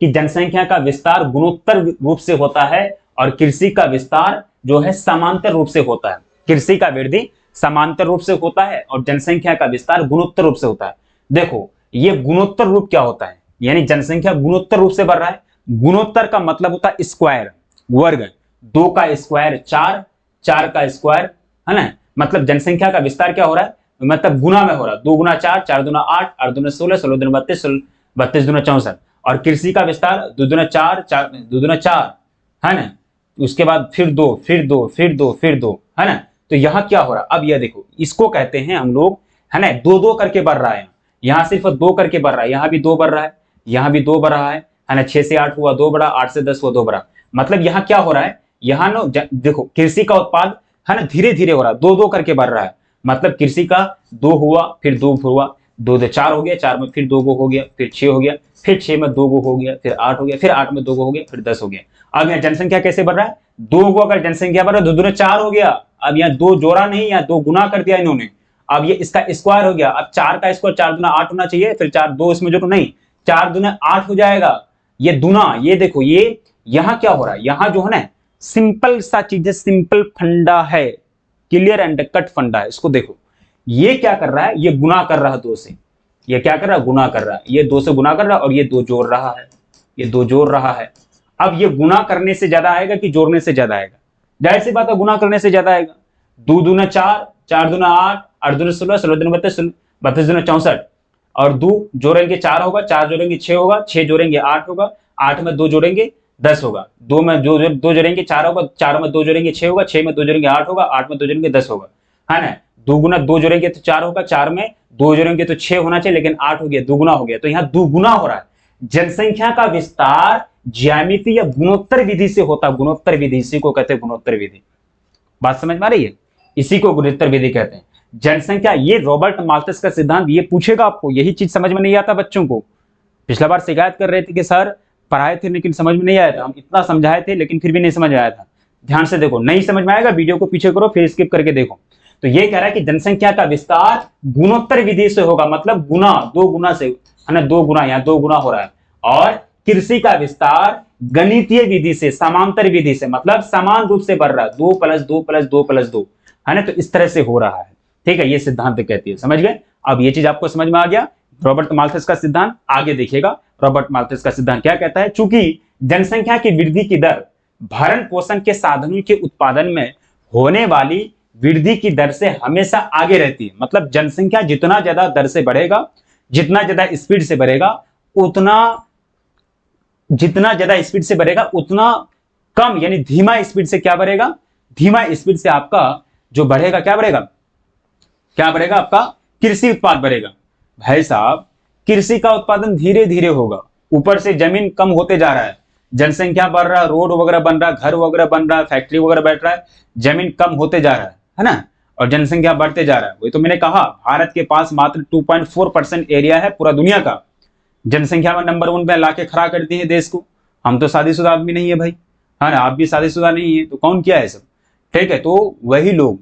कि जनसंख्या का विस्तार गुणोत्तर रूप से होता है और कृषि का विस्तार जो है समांतर रूप से होता है। कृषि का वृद्धि समांतर रूप से होता है और जनसंख्या का विस्तार गुणोत्तर रूप से होता है। देखो ये गुणोत्तर रूप क्या होता है, यानी जनसंख्या गुणोत्तर रूप से बढ़ रहा है। गुणोत्तर का मतलब होता है स्क्वायर, वर्ग, 2 का स्क्वायर 4, 4 का स्क्वायर, है ना। मतलब जनसंख्या का विस्तार क्या हो रहा है, मतलब गुना में हो रहा है। 2 गुना 4, 4 दूना 8, 8 दूना 16, 16 दूना 32, 32 दूना 64। और कृषि का विस्तार 2 दूना 4, 4 2 दूना 4, है ना। उसके बाद फिर 2, फिर 2, फिर 2, फिर 2, है ना। तो यहाँ क्या हो रहा है, अब यह देखो, इसको कहते हैं हम लोग, है ना, 2 2 करके बढ़ रहा है। यहाँ सिर्फ 2 करके बढ़ रहा है, यहाँ भी 2 बढ़ रहा है, यहाँ भी 2 बढ़ रहा है ना। 6 से 8 हुआ 2 बढ़ा, 8 से 10 हुआ 2 बढ़ा। मतलब यहाँ क्या हो रहा है, यहाँ नो देखो कृषि का उत्पाद है ना धीरे धीरे हो रहा है, 2 2 करके बढ़ रहा है। मतलब कृषि का 2 हुआ, फिर 2 हुआ, 2 से 4 हो गया, 4 में फिर 2 गो हो गया, फिर 6 हो गया, फिर 6 में 2 गो हो गया, फिर 8 हो गया, फिर 8 में 2 गो हो गया, फिर 10 हो गया। अब यहाँ जनसंख्या कैसे बढ़ रहा है, 2 गो अगर जनसंख्या बढ़ रहा है, 2 दूना 4 हो गया। अब यहाँ 2 जोड़ा नहीं, यहाँ 2 गुना कर दिया इन्होंने। अब ये इसका स्क्वायर हो गया। अब 4 का स्क्वायर 4 दूना 8 होना चाहिए, फिर 4 2 इसमें जोड़ो, नहीं 4 दूना 8 हो जाएगा। ये दुना, ये देखो, ये यहाँ क्या हो रहा है, यहाँ जो है ना सिंपल सा चीज है, सिंपल फंडा है, क्लियर एंड कट फंडा है। इसको देखो, ये क्या कर रहा है, ये गुना कर रहा है 2 से। ये क्या कर रहा है, गुना कर रहा है। ये 2 से गुना कर रहा है और ये 2 जोड़ रहा है, ये 2 जोड़ रहा है। अब ये गुना करने से ज्यादा आएगा कि जोड़ने से ज्यादा आएगा, जाहिर सी बात है गुना करने से ज्यादा आएगा। 2 दूना 4, 4 दूना 8, 8 दूना 16, 16 दूना 32, 32 दूना 64। और 2 जोड़ेंगे 4 होगा, 4 जोड़ेंगे 6 होगा, 6 जोड़ेंगे 8 होगा, 8 में 2 जोड़ेंगे 10 होगा, 2 में 2 जोड़ेंगे 4 होगा, 4 में 2 जोड़ेंगे 6 होगा, 6 में 2 जोड़ेंगे 8 होगा, 8 में 2 जोड़ेंगे 10 होगा, है ना। 2 गुना 2 जोड़ेंगे तो 4 होगा, 4 में 2 जोड़ेंगे तो 6 होना चाहिए, लेकिन 8 हो गया, 2 गुना हो गया। तो यहाँ 2 गुना हो रहा है। जनसंख्या का विस्तार ज्यामिति या गुणोत्तर विधि से होता है। गुणोत्तर विधि, इसी को कहते हैं गुणोत्तर विधि। बात समझ में आ रही है, इसी को गुणोत्तर विधि कहते हैं। जनसंख्या, ये रॉबर्ट माल्थस का सिद्धांत, ये पूछेगा आपको, यही चीज समझ में नहीं आता बच्चों को। पिछला बार शिकायत कर रहे थे कि सर पढ़ाए थे लेकिन समझ में नहीं आया था, हम इतना समझाए थे लेकिन फिर भी नहीं समझ आया था। ध्यान से देखो, नहीं समझ में आएगा वीडियो को पीछे करो, फिर स्किप करके देखो। तो ये कह रहा है कि जनसंख्या का विस्तार गुणोत्तर विधि से होगा, मतलब गुना, 2 गुना से, है ना, 2 गुना, यहाँ 2 गुना हो रहा है। और कृषि का विस्तार गणितीय विधि से, समांतर विधि से, मतलब समान रूप से बढ़ रहा है, 2 + 2 + 2 + 2, है ना। तो इस तरह से हो रहा है, ठीक है, ये सिद्धांत कहती है। समझ गए, अब ये चीज आपको समझ में आ गया, रॉबर्ट माल्थस का सिद्धांत। आगे देखिएगा रॉबर्ट माल्थस का सिद्धांत क्या कहता है। चूंकि जनसंख्या की वृद्धि की दर भरण पोषण के साधनों के उत्पादन में होने वाली वृद्धि की दर से हमेशा आगे रहती है। मतलब जनसंख्या जितना ज्यादा दर से बढ़ेगा, जितना ज्यादा स्पीड से बढ़ेगा, जितना ज्यादा स्पीड से बढ़ेगा उतना कम, यानी धीमा स्पीड से क्या बढ़ेगा, धीमा स्पीड से आपका जो बढ़ेगा, क्या बढ़ेगा, क्या बढ़ेगा, आपका कृषि उत्पाद बढ़ेगा। भाई साहब, कृषि का उत्पादन धीरे धीरे होगा, ऊपर से जमीन कम होते जा रहा है, जनसंख्या बढ़ रहा है, रोड वगैरह बन रहा है, घर वगैरह बन रहा है, फैक्ट्री वगैरह बैठ रहा है, जमीन कम होते जा रहा है ना, और जनसंख्या बढ़ते जा रहा है। वही तो मैंने कहा, भारत के पास मात्र 2.4% एरिया है पूरा दुनिया का, जनसंख्या में नंबर 1 पे लाके खड़ा कर दिए देश को। हम तो शादीशुदा आदमी नहीं है भाई, है ना, आप भी शादीशुदा नहीं है, तो कौन क्या है सब, ठीक है। तो वही लोग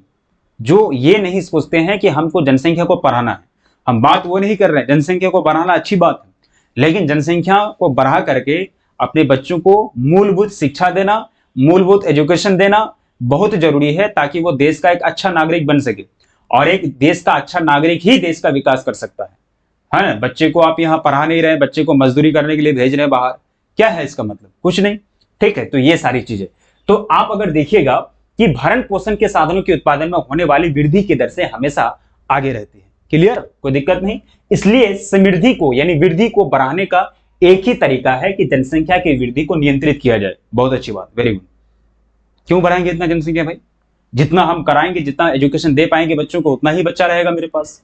जो ये नहीं सोचते हैं कि हमको जनसंख्या को बढ़ाना है, हम बात वो नहीं कर रहे हैं, जनसंख्या को बढ़ाना अच्छी बात है, लेकिन जनसंख्या को बढ़ा करके अपने बच्चों को मूलभूत शिक्षा देना, मूलभूत एजुकेशन देना बहुत जरूरी है, ताकि वो देश का एक अच्छा नागरिक बन सके। और एक देश का अच्छा नागरिक ही देश का विकास कर सकता है ना। बच्चे को आप यहाँ पढ़ा नहीं रहे, बच्चे को मजदूरी करने के लिए भेज रहे हैं बाहर, क्या है इसका मतलब, कुछ नहीं, ठीक है। तो ये सारी चीजें, तो आप अगर देखिएगा कि भरण पोषण के साधनों के उत्पादन में होने वाली वृद्धि की दर से हमेशा आगे रहती है। क्लियर, कोई दिक्कत नहीं। इसलिए समृद्धि को, यानी वृद्धि को बढ़ाने का एक ही तरीका है कि जनसंख्या की वृद्धि को नियंत्रित किया जाए। बहुत अच्छी बात, वेरी गुड। क्यों बढ़ाएंगे इतना जनसंख्या भाई, जितना हम कराएंगे, जितना एजुकेशन दे पाएंगे बच्चों को, उतना ही बच्चा रहेगा मेरे पास।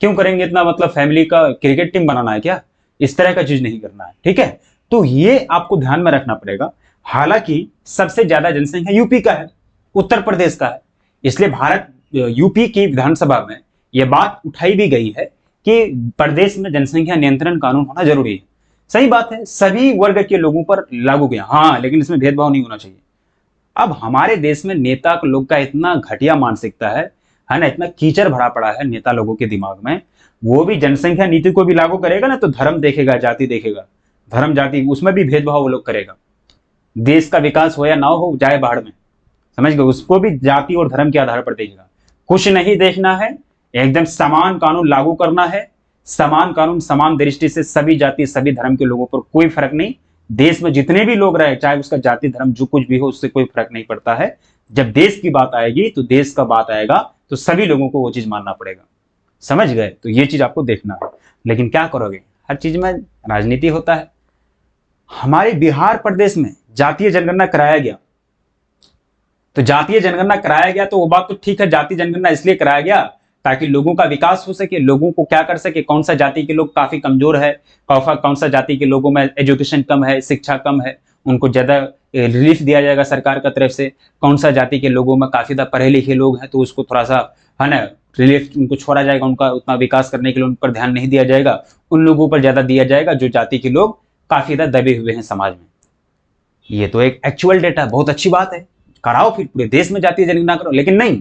क्यों करेंगे इतना, मतलब फैमिली का क्रिकेट टीम बनाना है क्या, इस तरह का चीज नहीं करना है, ठीक है। तो ये आपको ध्यान में रखना पड़ेगा। हालांकि सबसे ज्यादा जनसंख्या यूपी का है, उत्तर प्रदेश का है, इसलिए भारत यूपी की विधानसभा में यह बात उठाई भी गई है कि प्रदेश में जनसंख्या नियंत्रण कानून होना जरूरी है। सही बात है, सभी वर्ग के लोगों पर लागू किया, हाँ, लेकिन इसमें भेदभाव नहीं होना चाहिए। अब हमारे देश में नेता लोग का इतना घटिया मानसिकता है ना, इतना कीचड़ भरा पड़ा है नेता लोगों के दिमाग में। वो भी जनसंख्या नीति को भी लागू करेगा ना, तो धर्म देखेगा, जाति देखेगा, धर्म जाति उसमें भी भेदभाव वो लोग करेगा। देश का विकास हो या ना हो जाए बाहर में, समझ गए, उसको भी जाति और धर्म के आधार पर देखेगा। कुछ नहीं देखना है, एकदम समान कानून लागू करना है, समान कानून समान दृष्टि से सभी जाति सभी धर्म के लोगों पर कोई फर्क नहीं। देश में जितने भी लोग रहे, चाहे उसका जाति धर्म जो कुछ भी हो, उससे कोई फर्क नहीं पड़ता है। जब देश की बात आएगी तो देश का बात आएगा तो सभी लोगों को वो चीज मानना पड़ेगा, समझ गए। तो ये चीज आपको देखना है। लेकिन क्या करोगे, हर चीज में राजनीति होता है। हमारे बिहार प्रदेश में जातीय जनगणना कराया गया, तो जातीय जनगणना कराया गया तो वो बात तो ठीक है, जातीय जनगणना इसलिए कराया गया ताकि लोगों का विकास हो सके, लोगों को क्या कर सके, कौन सा जाति के लोग काफी कमजोर है, कौन सा जाति के लोगों में एजुकेशन कम है, शिक्षा कम है, उनको ज्यादा रिलीफ दिया जाएगा सरकार का तरफ से। कौन सा जाति के लोगों में काफी ज्यादा पढ़े लिखे लोग हैं तो उसको थोड़ा सा है ना रिलीफ उनको छोड़ा जाएगा, उनका उतना विकास करने के लिए उन पर ध्यान नहीं दिया जाएगा, उन लोगों पर ज्यादा दिया जाएगा जो जाति के लोग काफी ज्यादा दबे हुए हैं समाज में। ये तो एक एक्चुअल डेटा, बहुत अच्छी बात है, कराओ फिर पूरे देश में जातीय जनगणना करो। लेकिन नहीं,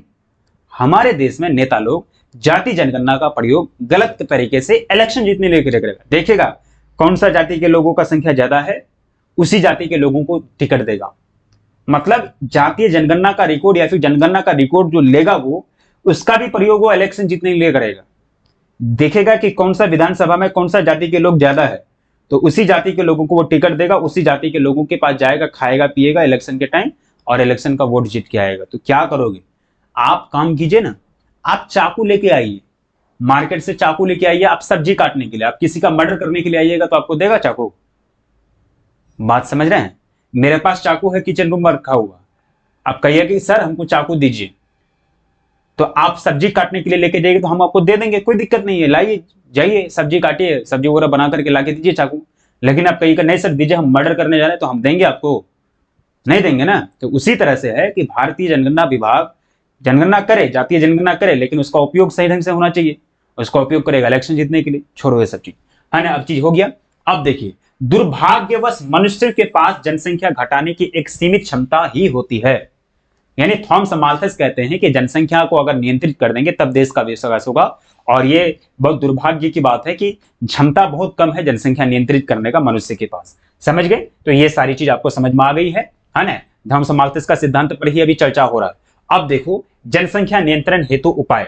हमारे देश में नेता लोग जाति जनगणना का प्रयोग गलत तरीके से इलेक्शन जीतने लेकर करेगा। देखेगा कौन सा जाति के लोगों का संख्या ज्यादा है, उसी जाति के लोगों को टिकट देगा। मतलब जातीय जनगणना का रिकॉर्ड या फिर जनगणना का रिकॉर्ड जो लेगा वो, उसका भी प्रयोग वो इलेक्शन जीतने के लिए करेगा। देखेगा कि कौन सा विधानसभा में कौन सा जाति के लोग ज्यादा है, तो उसी जाति के लोगों को वो टिकट देगा, उसी जाति के लोगों के पास जाएगा, खाएगा पिएगा इलेक्शन के टाइम और इलेक्शन का वोट जीत के आएगा। तो क्या करोगे, आप काम कीजिए ना, आप चाकू लेके आइए, मार्केट से चाकू लेके आइए, आप सब्जी काटने के लिए, आप किसी का मर्डर करने के लिए आइएगा तो आपको देगा चाकू। बात समझ रहे हैं, मेरे पास चाकू है किचन रूम में रखा हुआ, आप कहिए कि सर हमको चाकू दीजिए, तो आप सब्जी काटने के लिए लेके जाइए तो हम आपको दे देंगे, कोई दिक्कत नहीं है, लाइए जाइए सब्जी काटिए, सब्जी वगैरह बना करके ला के दीजिए चाकू। लेकिन आप कहिएगा नहीं सर दीजिए, हम मर्डर करने जा रहे हैं तो हम देंगे आपको, नहीं देंगे ना। तो उसी तरह से है कि भारतीय जनगणना विभाग जनगणना करे, जातीय जनगणना करे, लेकिन उसका उपयोग सही ढंग से होना चाहिए, उसका उपयोग करेगा इलेक्शन जीतने के लिए, छोड़ो ये सब चीज, है ना। अब चीज हो गया। अब देखिए, दुर्भाग्यवश मनुष्य के पास जनसंख्या घटाने की एक सीमित क्षमता ही होती है। यानी थॉमस माल्थस कहते हैं कि जनसंख्या को अगर नियंत्रित कर देंगे तब देश का विकास होगा, और ये बहुत दुर्भाग्य की बात है कि क्षमता बहुत कम है जनसंख्या नियंत्रित करने का मनुष्य के पास। समझ गए, तो ये सारी चीज आपको समझ में आ गई है ना। थॉमस माल्थस का सिद्धांत पर ही अभी चर्चा हो रहा है। अब देखो जनसंख्या नियंत्रण हेतु उपाय,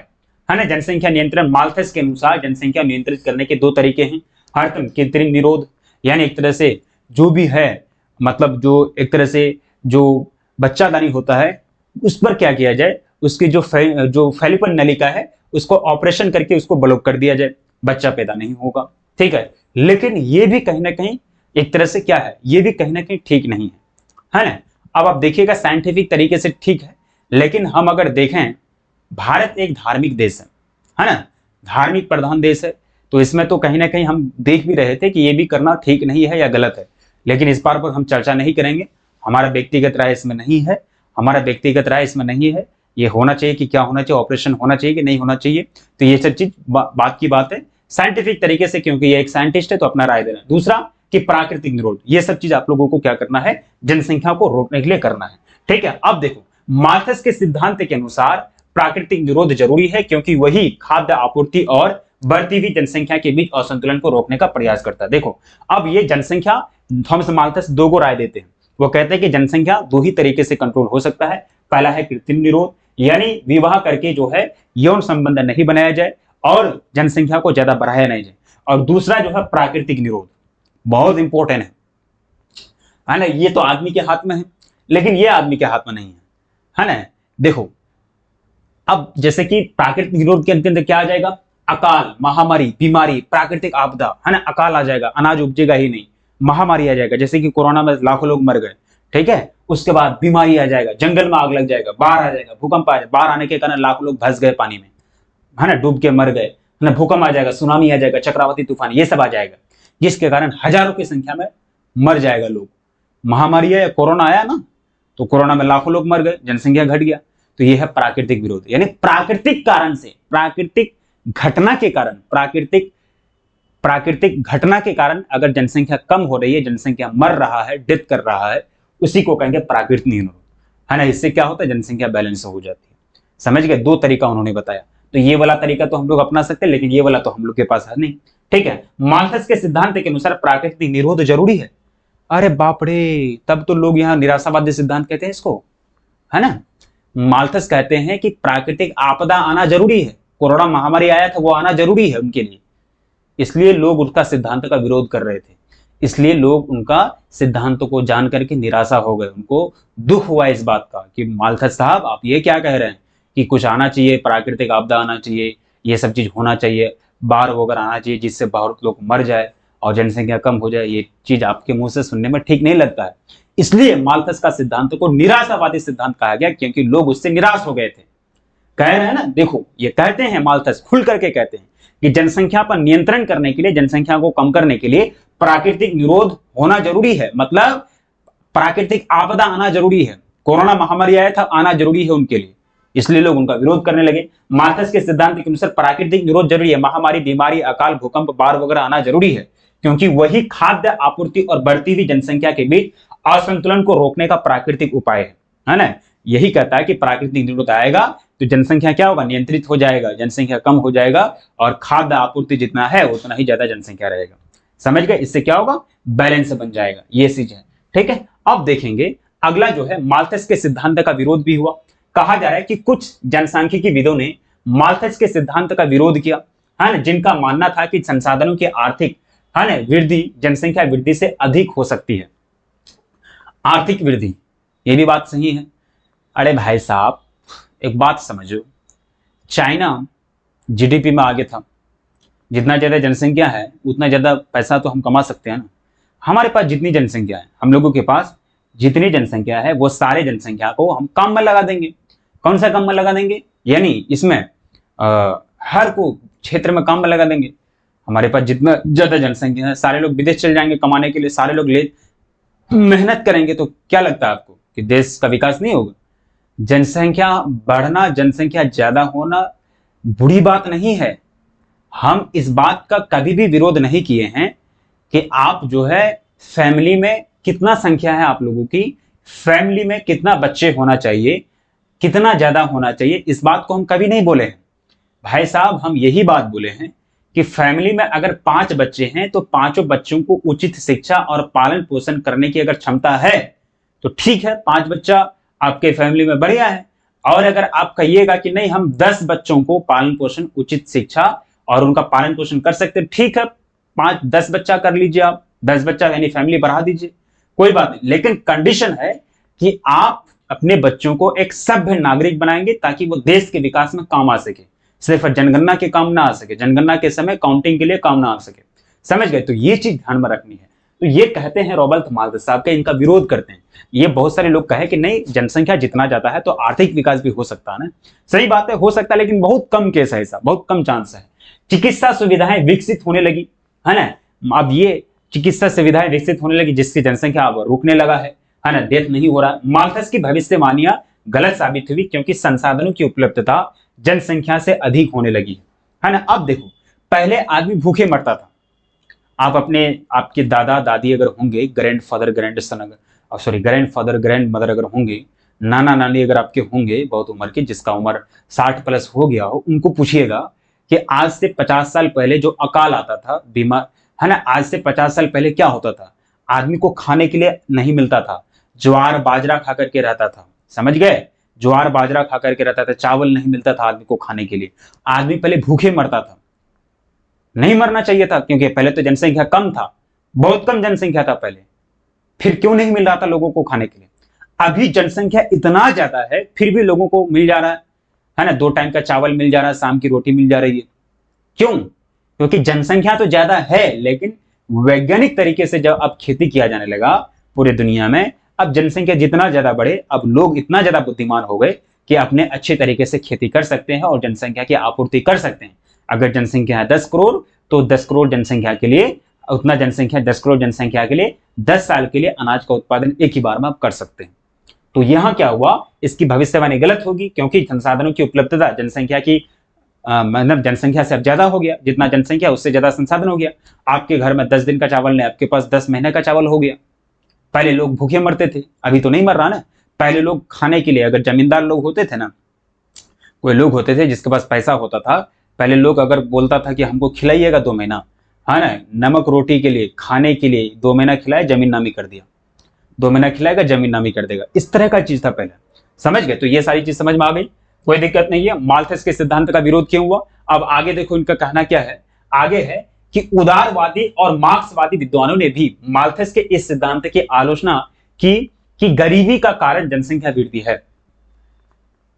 है ना। जनसंख्या नियंत्रण, माल्थस के अनुसार जनसंख्या नियंत्रित करने के दो तरीके हैं। कृत्रिम निरोध, यानी एक तरह से जो भी है, मतलब जो एक तरह से जो बच्चादानी होता है उस पर क्या किया जाए, उसकी जो फैलिपन नलिका है उसको ऑपरेशन करके उसको ब्लॉक कर दिया जाए, बच्चा पैदा नहीं होगा, ठीक है। लेकिन ये भी कहीं ना कहीं एक तरह से क्या है, ये भी कहीं ना कहीं ठीक नहीं है ना। अब आप देखिएगा साइंटिफिक तरीके से ठीक है, लेकिन हम अगर देखें, भारत एक धार्मिक देश है ना, धार्मिक प्रधान देश है, तो इसमें तो कहीं ना कहीं हम देख भी रहे थे कि ये भी करना ठीक नहीं है या गलत है। लेकिन इस बार पर हम चर्चा नहीं करेंगे, हमारा व्यक्तिगत राय इसमें नहीं है, हमारा व्यक्तिगत राय इसमें नहीं है, ये होना चाहिए कि क्या होना चाहिए, ऑपरेशन होना चाहिए कि नहीं होना चाहिए, तो ये सब चीज बात की बात है साइंटिफिक तरीके से, क्योंकि ये एक साइंटिस्ट है तो अपना राय देना। दूसरा कि प्राकृतिक निरोध, ये सब चीज आप लोगों को क्या करना है, जनसंख्या को रोकने के लिए करना है, ठीक है। अब देखो, माल्थस के सिद्धांत के अनुसार प्राकृतिक निरोध जरूरी है, क्योंकि वही खाद्य आपूर्ति और बढ़ती हुई जनसंख्या के बीच असंतुलन को रोकने का प्रयास करता है। देखो, अब ये जनसंख्या, थॉमस माल्थस दो को राय देते हैं, वो कहते हैं कि जनसंख्या दो ही तरीके से कंट्रोल हो सकता है। पहला है कृत्रिम निरोध, यानी विवाह करके जो है यौन संबंध नहीं बनाया जाए और जनसंख्या को ज्यादा बढ़ाया नहीं जाए, और दूसरा जो है प्राकृतिक निरोध, बहुत इंपॉर्टेंट है ना। ये तो आदमी के हाथ में है, लेकिन ये आदमी के हाथ में नहीं है ना। देखो, अब जैसे कि प्राकृतिक निरोध के अंदर क्या आ जाएगा, अकाल, महामारी, बीमारी, प्राकृतिक आपदा, है ना, अकाल आ जाएगा, अनाज उपजेगा ही नहीं, महामारी आ जाएगा, जैसे कि कोरोना में लाखों लोग मर गए, ठीक है। उसके बाद बीमारी आ जाएगा, जंगल में आग लग जाएगा, बाढ़ आ जाएगा, भूकंप आ जाएगा, बाढ़ आने के कारण लाखों लोग फंस गए पानी में, है ना, डूब के मर गए, है ना, भूकंप आ जाएगा, सुनामी आ जाएगा, चक्रवाती तूफान, ये सब आ जाएगा, जिसके कारण हजारों की संख्या में मर जाएगा लोग। महामारी है, कोरोना आया ना, तो कोरोना में लाखों लोग मर गए, जनसंख्या घट गया, तो यह है प्राकृतिक विरोध। यानी प्राकृतिक कारण से, प्राकृतिक घटना के कारण, प्राकृतिक घटना के कारण अगर जनसंख्या कम हो रही है, जनसंख्या मर रहा है, डेथ कर रहा है, उसी को कहेंगे प्राकृतिक निरोध, है ना। इससे क्या होता है, जनसंख्या बैलेंस हो जाती है। समझ गए, दो तरीका उन्होंने बताया, तो ये वाला तरीका तो हम लोग अपना सकते हैं, लेकिन ये वाला तो हम लोग के पास है नहीं। ठीक है, माल्थस के सिद्धांत के अनुसार प्राकृतिक निरोध जरूरी है। अरे बाप रे, तब तो लोग यहाँ निराशावादी सिद्धांत कहते हैं इसको, है ना। माल्थस कहते हैं कि प्राकृतिक आपदा आना जरूरी है, कोरोना महामारी आया था वो आना जरूरी है उनके लिए, इसलिए लोग उनका सिद्धांत का विरोध कर रहे थे, इसलिए लोग उनका सिद्धांतों को जान करके निराशा हो गए, उनको दुख हुआ इस बात का कि माल्थस साहब आप ये क्या कह रहे हैं कि कुछ आना चाहिए, प्राकृतिक आपदा आना चाहिए, ये सब चीज होना चाहिए, बाढ़ वगैरह आना चाहिए जिससे बहुत लोग मर जाए और जनसंख्या कम हो जाए, ये चीज आपके मुंह से सुनने में ठीक नहीं लगता है। इसलिए माल्थस का सिद्धांत को निराशावादी सिद्धांत कहा गया, क्योंकि लोग उससे निराश हो गए थे। कह रहे हैं ना, देखो ये कहते हैं माल्थस, खुल करके कहते हैं कि जनसंख्या पर नियंत्रण करने के लिए, जनसंख्या को कम करने के लिए प्राकृतिक निरोध होना जरूरी है, मतलब प्राकृतिक आपदा आना जरूरी है, कोरोना महामारी आया था आना जरूरी है उनके लिए, इसलिए लोग उनका विरोध करने लगे। माल्थस के सिद्धांत के अनुसार प्राकृतिक निरोध जरूरी है, महामारी, बीमारी, अकाल, भूकंप, बाढ़ वगैरह आना जरूरी है, क्योंकि वही खाद्य आपूर्ति और बढ़ती हुई जनसंख्या के बीच असंतुलन को रोकने का प्राकृतिक उपाय है ना। यही कहता है कि प्राकृतिक निरोध आएगा तो जनसंख्या क्या होगा, नियंत्रित हो जाएगा, जनसंख्या कम हो जाएगा और खाद्य आपूर्ति जितना है उतना ही ज्यादा जनसंख्या रहेगा। समझ गए, इससे क्या होगा, बैलेंस बन जाएगा, ये चीज है। ठीक है, अब देखेंगे अगला जो है, माल्थस के सिद्धांत का विरोध भी हुआ। कहा जा रहा है कि कुछ जनसांख्यिकी विदों ने माल्थस के सिद्धांत का विरोध किया, है ना, जिनका मानना था कि संसाधनों की आर्थिक, है ना, वृद्धि जनसंख्या वृद्धि से अधिक हो सकती है। आर्थिक वृद्धि, ये भी बात सही है। अरे भाई साहब एक बात समझो, चाइना जीडीपी में आगे था, जितना ज्यादा जनसंख्या है उतना ज्यादा पैसा तो हम कमा सकते हैं ना। हमारे पास जितनी जनसंख्या है, हम लोगों के पास जितनी जनसंख्या है वो सारे जनसंख्या को हम काम में लगा देंगे। कौन सा काम में लगा देंगे, यानी इसमें हर को क्षेत्र में काम में लगा देंगे। हमारे पास जितना ज्यादा जनसंख्या है सारे लोग विदेश चले जाएंगे कमाने के लिए, सारे लोग मेहनत करेंगे, तो क्या लगता है आपको कि देश का विकास नहीं होगा। जनसंख्या बढ़ना, जनसंख्या ज्यादा होना बुरी बात नहीं है। हम इस बात का कभी भी विरोध नहीं किए हैं कि आप जो है फैमिली में कितना संख्या है आप लोगों की, फैमिली में कितना बच्चे होना चाहिए, कितना ज्यादा होना चाहिए, इस बात को हम कभी नहीं बोले हैं भाई साहब। हम यही बात बोले हैं कि फैमिली में अगर 5 बच्चे हैं तो 5 बच्चों को उचित शिक्षा और पालन पोषण करने की अगर क्षमता है तो ठीक है, 5 बच्चा आपके फैमिली में बढ़िया है। और अगर आप कहिएगा कि नहीं हम 10 बच्चों को पालन पोषण, उचित शिक्षा और उनका पालन पोषण कर सकते हैं, ठीक है, 5-10 बच्चा कर लीजिए, आप 10 बच्चा यानी फैमिली बढ़ा दीजिए, कोई बात नहीं, लेकिन कंडीशन है कि आप अपने बच्चों को एक सभ्य नागरिक बनाएंगे ताकि वो देश के विकास में काम आ सके, सिर्फ जनगणना के काम ना आ सके, जनगणना के समय काउंटिंग के लिए काम ना आ सके। समझ गए, तो ये चीज ध्यान में रखनी है। तो ये कहते हैं रॉबर्ट माल्थस साहब के, इनका विरोध करते हैं। ये बहुत सारे लोग कहे कि नहीं जनसंख्या जितना ज्यादा है तो आर्थिक विकास भी हो सकता है ना। सही बात है, हो सकता है, लेकिन बहुत कम केस है, ऐसा बहुत कम चांस है। चिकित्सा सुविधाएं विकसित होने लगी, है ना, अब ये चिकित्सा सुविधाएं विकसित होने लगी जिसकी जनसंख्या अब रुकने लगा है ना, डेथ नहीं हो रहा। माल्थस की भविष्यवाणियां गलत साबित हुई क्योंकि संसाधनों की उपलब्धता जनसंख्या से अधिक होने लगी, है ना। अब देखो, पहले आदमी भूखे मरता था। आप अपने, आपके दादा दादी अगर होंगे, ग्रैंड फादर ग्रैंड सन अगर, sorry grand father grand mother अगर होंगे, नाना नानी अगर आपके होंगे बहुत उम्र के, जिसका उम्र 60 प्लस हो गया हो, उनको पूछिएगा कि आज से 50 साल पहले जो अकाल आता था, बीमार, है ना, आज से 50 साल पहले क्या होता था, आदमी को खाने के लिए नहीं मिलता था, ज्वार बाजरा खा करके रहता था। समझ गए, ज्वार बाजरा खा करके रहता था, चावल नहीं मिलता था आदमी को खाने के लिए। आदमी पहले भूखे मरता था, नहीं मरना चाहिए था क्योंकि पहले तो जनसंख्या कम था, बहुत कम जनसंख्या था पहले, फिर क्यों नहीं मिल रहा था लोगों को खाने के लिए। अभी जनसंख्या इतना ज्यादा है फिर भी लोगों को मिल जा रहा है ना, 2 टाइम का चावल मिल जा रहा है, शाम की रोटी मिल जा रही है। क्यों, क्योंकि जनसंख्या तो ज्यादा है, लेकिन वैज्ञानिक तरीके से जब अब खेती किया जाने लगा पूरे दुनिया में, अब जनसंख्या जितना ज्यादा बढ़े, अब लोग इतना ज्यादा बुद्धिमान हो गए कि अपने अच्छे तरीके से खेती कर सकते हैं और जनसंख्या की आपूर्ति कर सकते हैं। अगर जनसंख्या है 10 करोड़ तो 10 करोड़ जनसंख्या के लिए, उतना जनसंख्या 10 करोड़ जनसंख्या के लिए 10 साल के लिए अनाज का उत्पादन एक ही बार में आप कर सकते हैं। तो यहां क्या हुआ, इसकी भविष्यवाणी गलत होगी क्योंकि संसाधनों की उपलब्धता जनसंख्या की मतलब जनसंख्या से अब ज्यादा हो गया, जितना जनसंख्या उससे ज्यादा संसाधन हो गया। आपके घर में 10 दिन का चावल नहीं, आपके पास 10 महीने का चावल हो गया। पहले लोग भूखे मरते थे, अभी तो नहीं मर रहा ना। पहले लोग खाने के लिए, अगर जमींदार लोग होते थे ना, कोई लोग होते थे जिसके पास पैसा होता था, पहले लोग अगर बोलता था कि हमको खिलाइएगा 2 महीना, है ना, नमक रोटी के लिए, खाने के लिए 2 महीना खिलाए, जमीन नामी कर दिया, 2 महीना खिलाएगा जमीन नामी कर देगा, इस तरह का चीज था पहले। समझ गए? तो ये सारी चीज समझ में आ गई, कोई दिक्कत नहीं है। माल्थस के सिद्धांत का विरोध क्यों हुआ? अब आगे देखो इनका कहना क्या है। आगे है कि उदारवादी और मार्क्सवादी विद्वानों ने भी माल्थस के इस सिद्धांत की आलोचना की कि गरीबी का कारण जनसंख्या वृद्धि है।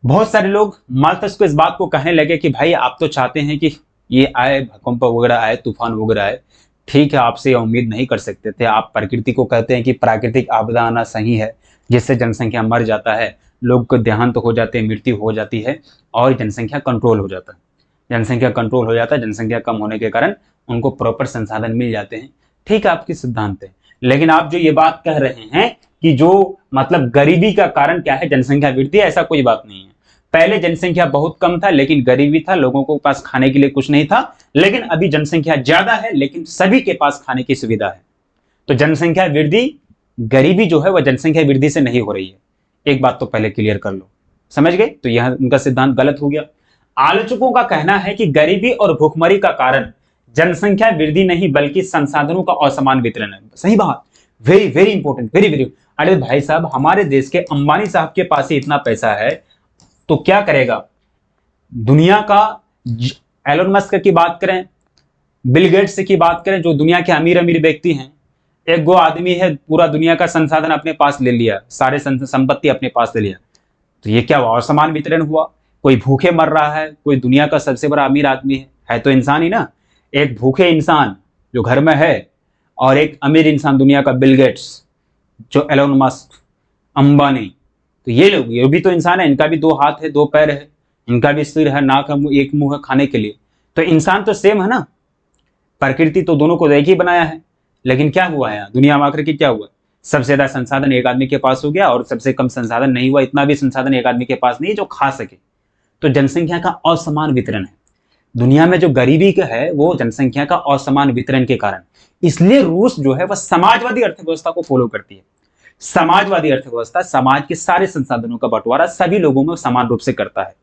बहुत सारे लोग माल्थस को इस बात को कहने लगे कि भाई आप तो चाहते हैं कि ये आए, भूकंप वगैरह आए, तूफान वगैरह आए, ठीक है, आपसे उम्मीद नहीं कर सकते थे। आप प्रकृति को कहते हैं कि प्राकृतिक आपदा आना सही है, जिससे जनसंख्या मर जाता है, लोग को देहांत हो जाते हैं, मृत्यु हो जाती है और जनसंख्या कंट्रोल हो जाता है। जनसंख्या कंट्रोल हो जाता है, जनसंख्या कम होने के कारण उनको प्रॉपर संसाधन मिल जाते हैं। ठीक है, आपकी सिद्धांत है, लेकिन आप जो ये बात कह रहे हैं कि जो मतलब गरीबी का कारण क्या है, जनसंख्या वृद्धि, ऐसा कोई बात नहीं है। पहले जनसंख्या बहुत कम था लेकिन गरीबी था, लोगों को पास खाने के लिए कुछ नहीं था। लेकिन अभी जनसंख्या ज्यादा है लेकिन सभी के पास खाने की सुविधा है। तो जनसंख्या वृद्धि, गरीबी जो है वह जनसंख्या वृद्धि से नहीं हो रही है। एक बात तो पहले क्लियर कर लो, समझ गए? तो यह उनका सिद्धांत गलत हो गया। आलोचकों का कहना है कि गरीबी और भूखमरी का कारण जनसंख्या वृद्धि नहीं बल्कि संसाधनों का असमान वितरण है। सही बात, very very important, very very. अरे भाई साहब, हमारे देश के अंबानी साहब के पास ही इतना पैसा है तो क्या करेगा? दुनिया का एलोन मस्क की बात करें, बिल गेट्स की बात करें, जो दुनिया के अमीर अमीर व्यक्ति हैं, एक गो आदमी है, पूरा दुनिया का संसाधन अपने पास ले लिया, सारे संपत्ति अपने पास ले लिया, तो ये क्या हुआ? असमान वितरण हुआ। कोई भूखे मर रहा है, कोई दुनिया का सबसे बड़ा अमीर आदमी है तो इंसान ही ना। एक भूखे इंसान जो घर में है और एक अमीर इंसान दुनिया का बिल गेट्स, जो एलोन मस्क, अंबानी, तो ये लोग, ये भी तो इंसान है, इनका भी 2 हाथ है, 2 पैर है, इनका भी सिर है, नाक है, एक मुंह है खाने के लिए। तो इंसान तो सेम है ना, प्रकृति तो दोनों को एक ही बनाया है। लेकिन क्या हुआ है दुनिया में आकर के? क्या हुआ? सबसे ज्यादा संसाधन एक आदमी के पास हो गया और सबसे कम संसाधन नहीं हुआ, इतना भी संसाधन एक आदमी के पास नहीं है जो खा सके। तो जनसंख्या का असमान वितरण है दुनिया में। जो गरीबी का है वो जनसंख्या का असमान वितरण के कारण। इसलिए रूस जो है वह समाजवादी अर्थव्यवस्था को फॉलो करती है। समाजवादी अर्थव्यवस्था समाज के सारे संसाधनों का बंटवारा सभी लोगों में समान रूप से करता है।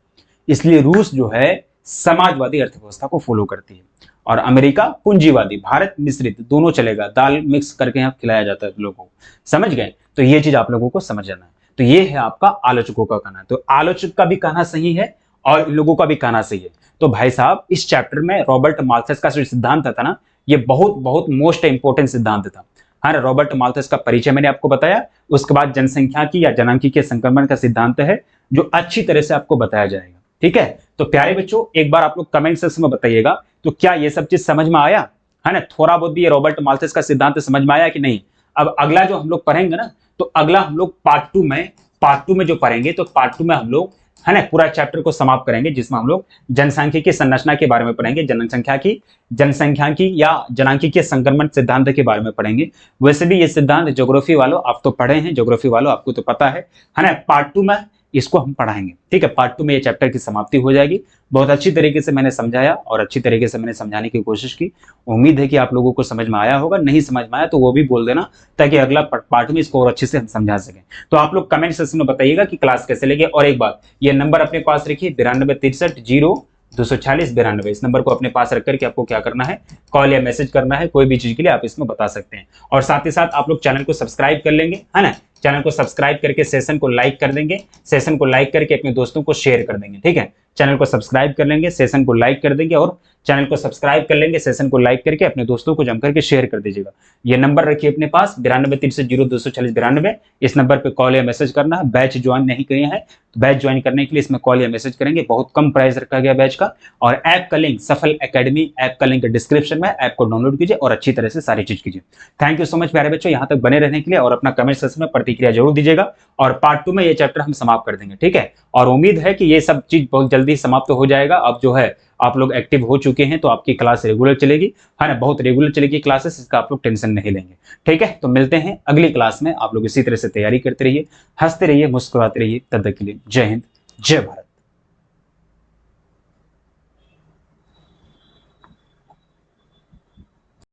इसलिए रूस जो है समाजवादी अर्थव्यवस्था को फॉलो करती है और अमेरिका पूंजीवादी। भारत मिश्रित, दोनों चलेगा, दाल मिक्स करके यहाँ खिलाया जाता है लोगों को। समझ गए? तो ये चीज आप लोगों को समझ जाना है। तो ये है आपका आलोचकों का कहना। तो आलोचक का भी कहना सही है और इन लोगों का भी कहना सही है। तो भाई साहब, इस चैप्टर में रॉबर्ट माल्थस का जो सिद्धांत था ना, ये बहुत बहुत मोस्ट इंपोर्टेंट सिद्धांत था। हाँ, रॉबर्ट माल्थस का परिचय मैंने आपको बताया। उसके बाद जनसंख्या की या जनांकीय संक्रमण का सिद्धांत है जो अच्छी तरह से आपको बताया जाएगा। ठीक है, तो प्यारे बच्चों, एक बार आप लोग कमेंट सेक्शन में बताइएगा तो क्या ये सब चीज समझ में आया है ना? थोड़ा बहुत भी ये रॉबर्ट माल्थस का सिद्धांत समझ में आया कि नहीं? अब अगला जो हम लोग पढ़ेंगे ना, तो अगला हम लोग पार्ट टू में जो पढ़ेंगे, तो पार्ट 2 में हम लोग, है ना, पूरा चैप्टर को समाप्त करेंगे, जिसमें हम लोग जनसांख्यिकी संरचना के बारे में पढ़ेंगे, जनसंख्या की या जनांकीय संक्रमण सिद्धांत के बारे में पढ़ेंगे। वैसे भी ये सिद्धांत ज्योग्राफी वालों आप तो पढ़े हैं, ज्योग्राफी वालों आपको तो पता है ना? पार्ट 2 में इसको हम पढ़ाएंगे। ठीक है, पार्ट 2 में ये चैप्टर की समाप्ति हो जाएगी। बहुत अच्छी तरीके से मैंने समझाया और अच्छी तरीके से मैंने समझाने की कोशिश की। उम्मीद है कि आप लोगों को समझ में आया होगा। नहीं समझ में आया तो वो भी बोल देना, ताकि अगला पार्ट में इसको और अच्छे से हम समझा सकें। तो आप लोग कमेंट सेक्शन में बताइएगा कि क्लास कैसे लगे। और एक बात, ये नंबर अपने पास रखिए, 9263024092। इस नंबर को अपने पास रख करके आपको क्या करना है, कॉल या मैसेज करना है। कोई भी चीज के लिए आप इसमें बता सकते हैं। और साथ ही साथ आप लोग चैनल को सब्सक्राइब कर लेंगे, है ना? चैनल को सब्सक्राइब करके सेशन को लाइक कर देंगे, सेशन को लाइक करके अपने दोस्तों को शेयर कर देंगे। ठीक है, चैनल को सब्सक्राइब कर लेंगे, सेशन को लाइक कर देंगे, और चैनल को सब्सक्राइब कर लेंगे, सेशन को लाइक करके अपने दोस्तों को जम करके शेयर कर दीजिएगा। ये नंबर रखिए अपने पास, 9263024092। इस नंबर पे कॉल या मैसेज करना है। बैच ज्वाइन नहीं किए हैं तो बैच ज्वाइन करने के लिए इसमें कॉल या मैसेज करेंगे। बहुत कम प्राइस रखा गया बैच का। और ऐप का लिंक, सफल एकेडमी ऐप का लिंक डिस्क्रिप्शन में, ऐप को डाउनलोड कीजिए और अच्छी तरह से सारी चीज कीजिए। थैंक यू सो मच प्यारे बच्चों, यहाँ तक बने रहने के लिए। और अपना कमेंट सेक्शन में प्रतिक्रिया जरूर दीजिएगा। और पार्ट 2 में ये चैप्टर हम समाप्त कर देंगे। ठीक है, और उम्मीद है कि ये सब चीज बहुत जल्दी समाप्त हो जाएगा। अब जो है आप लोग एक्टिव हो चुके हैं तो आपकी क्लास रेगुलर चलेगी, है ना? बहुत रेगुलर चलेगी क्लासेस, इसका आप लोग टेंशन नहीं लेंगे। ठीक है, तो मिलते हैं अगली क्लास में। आप लोग इसी तरह से तैयारी करते रहिए, हंसते रहिए, मुस्कुराते रहिए। तब तक के लिए जय हिंद, जय भारत।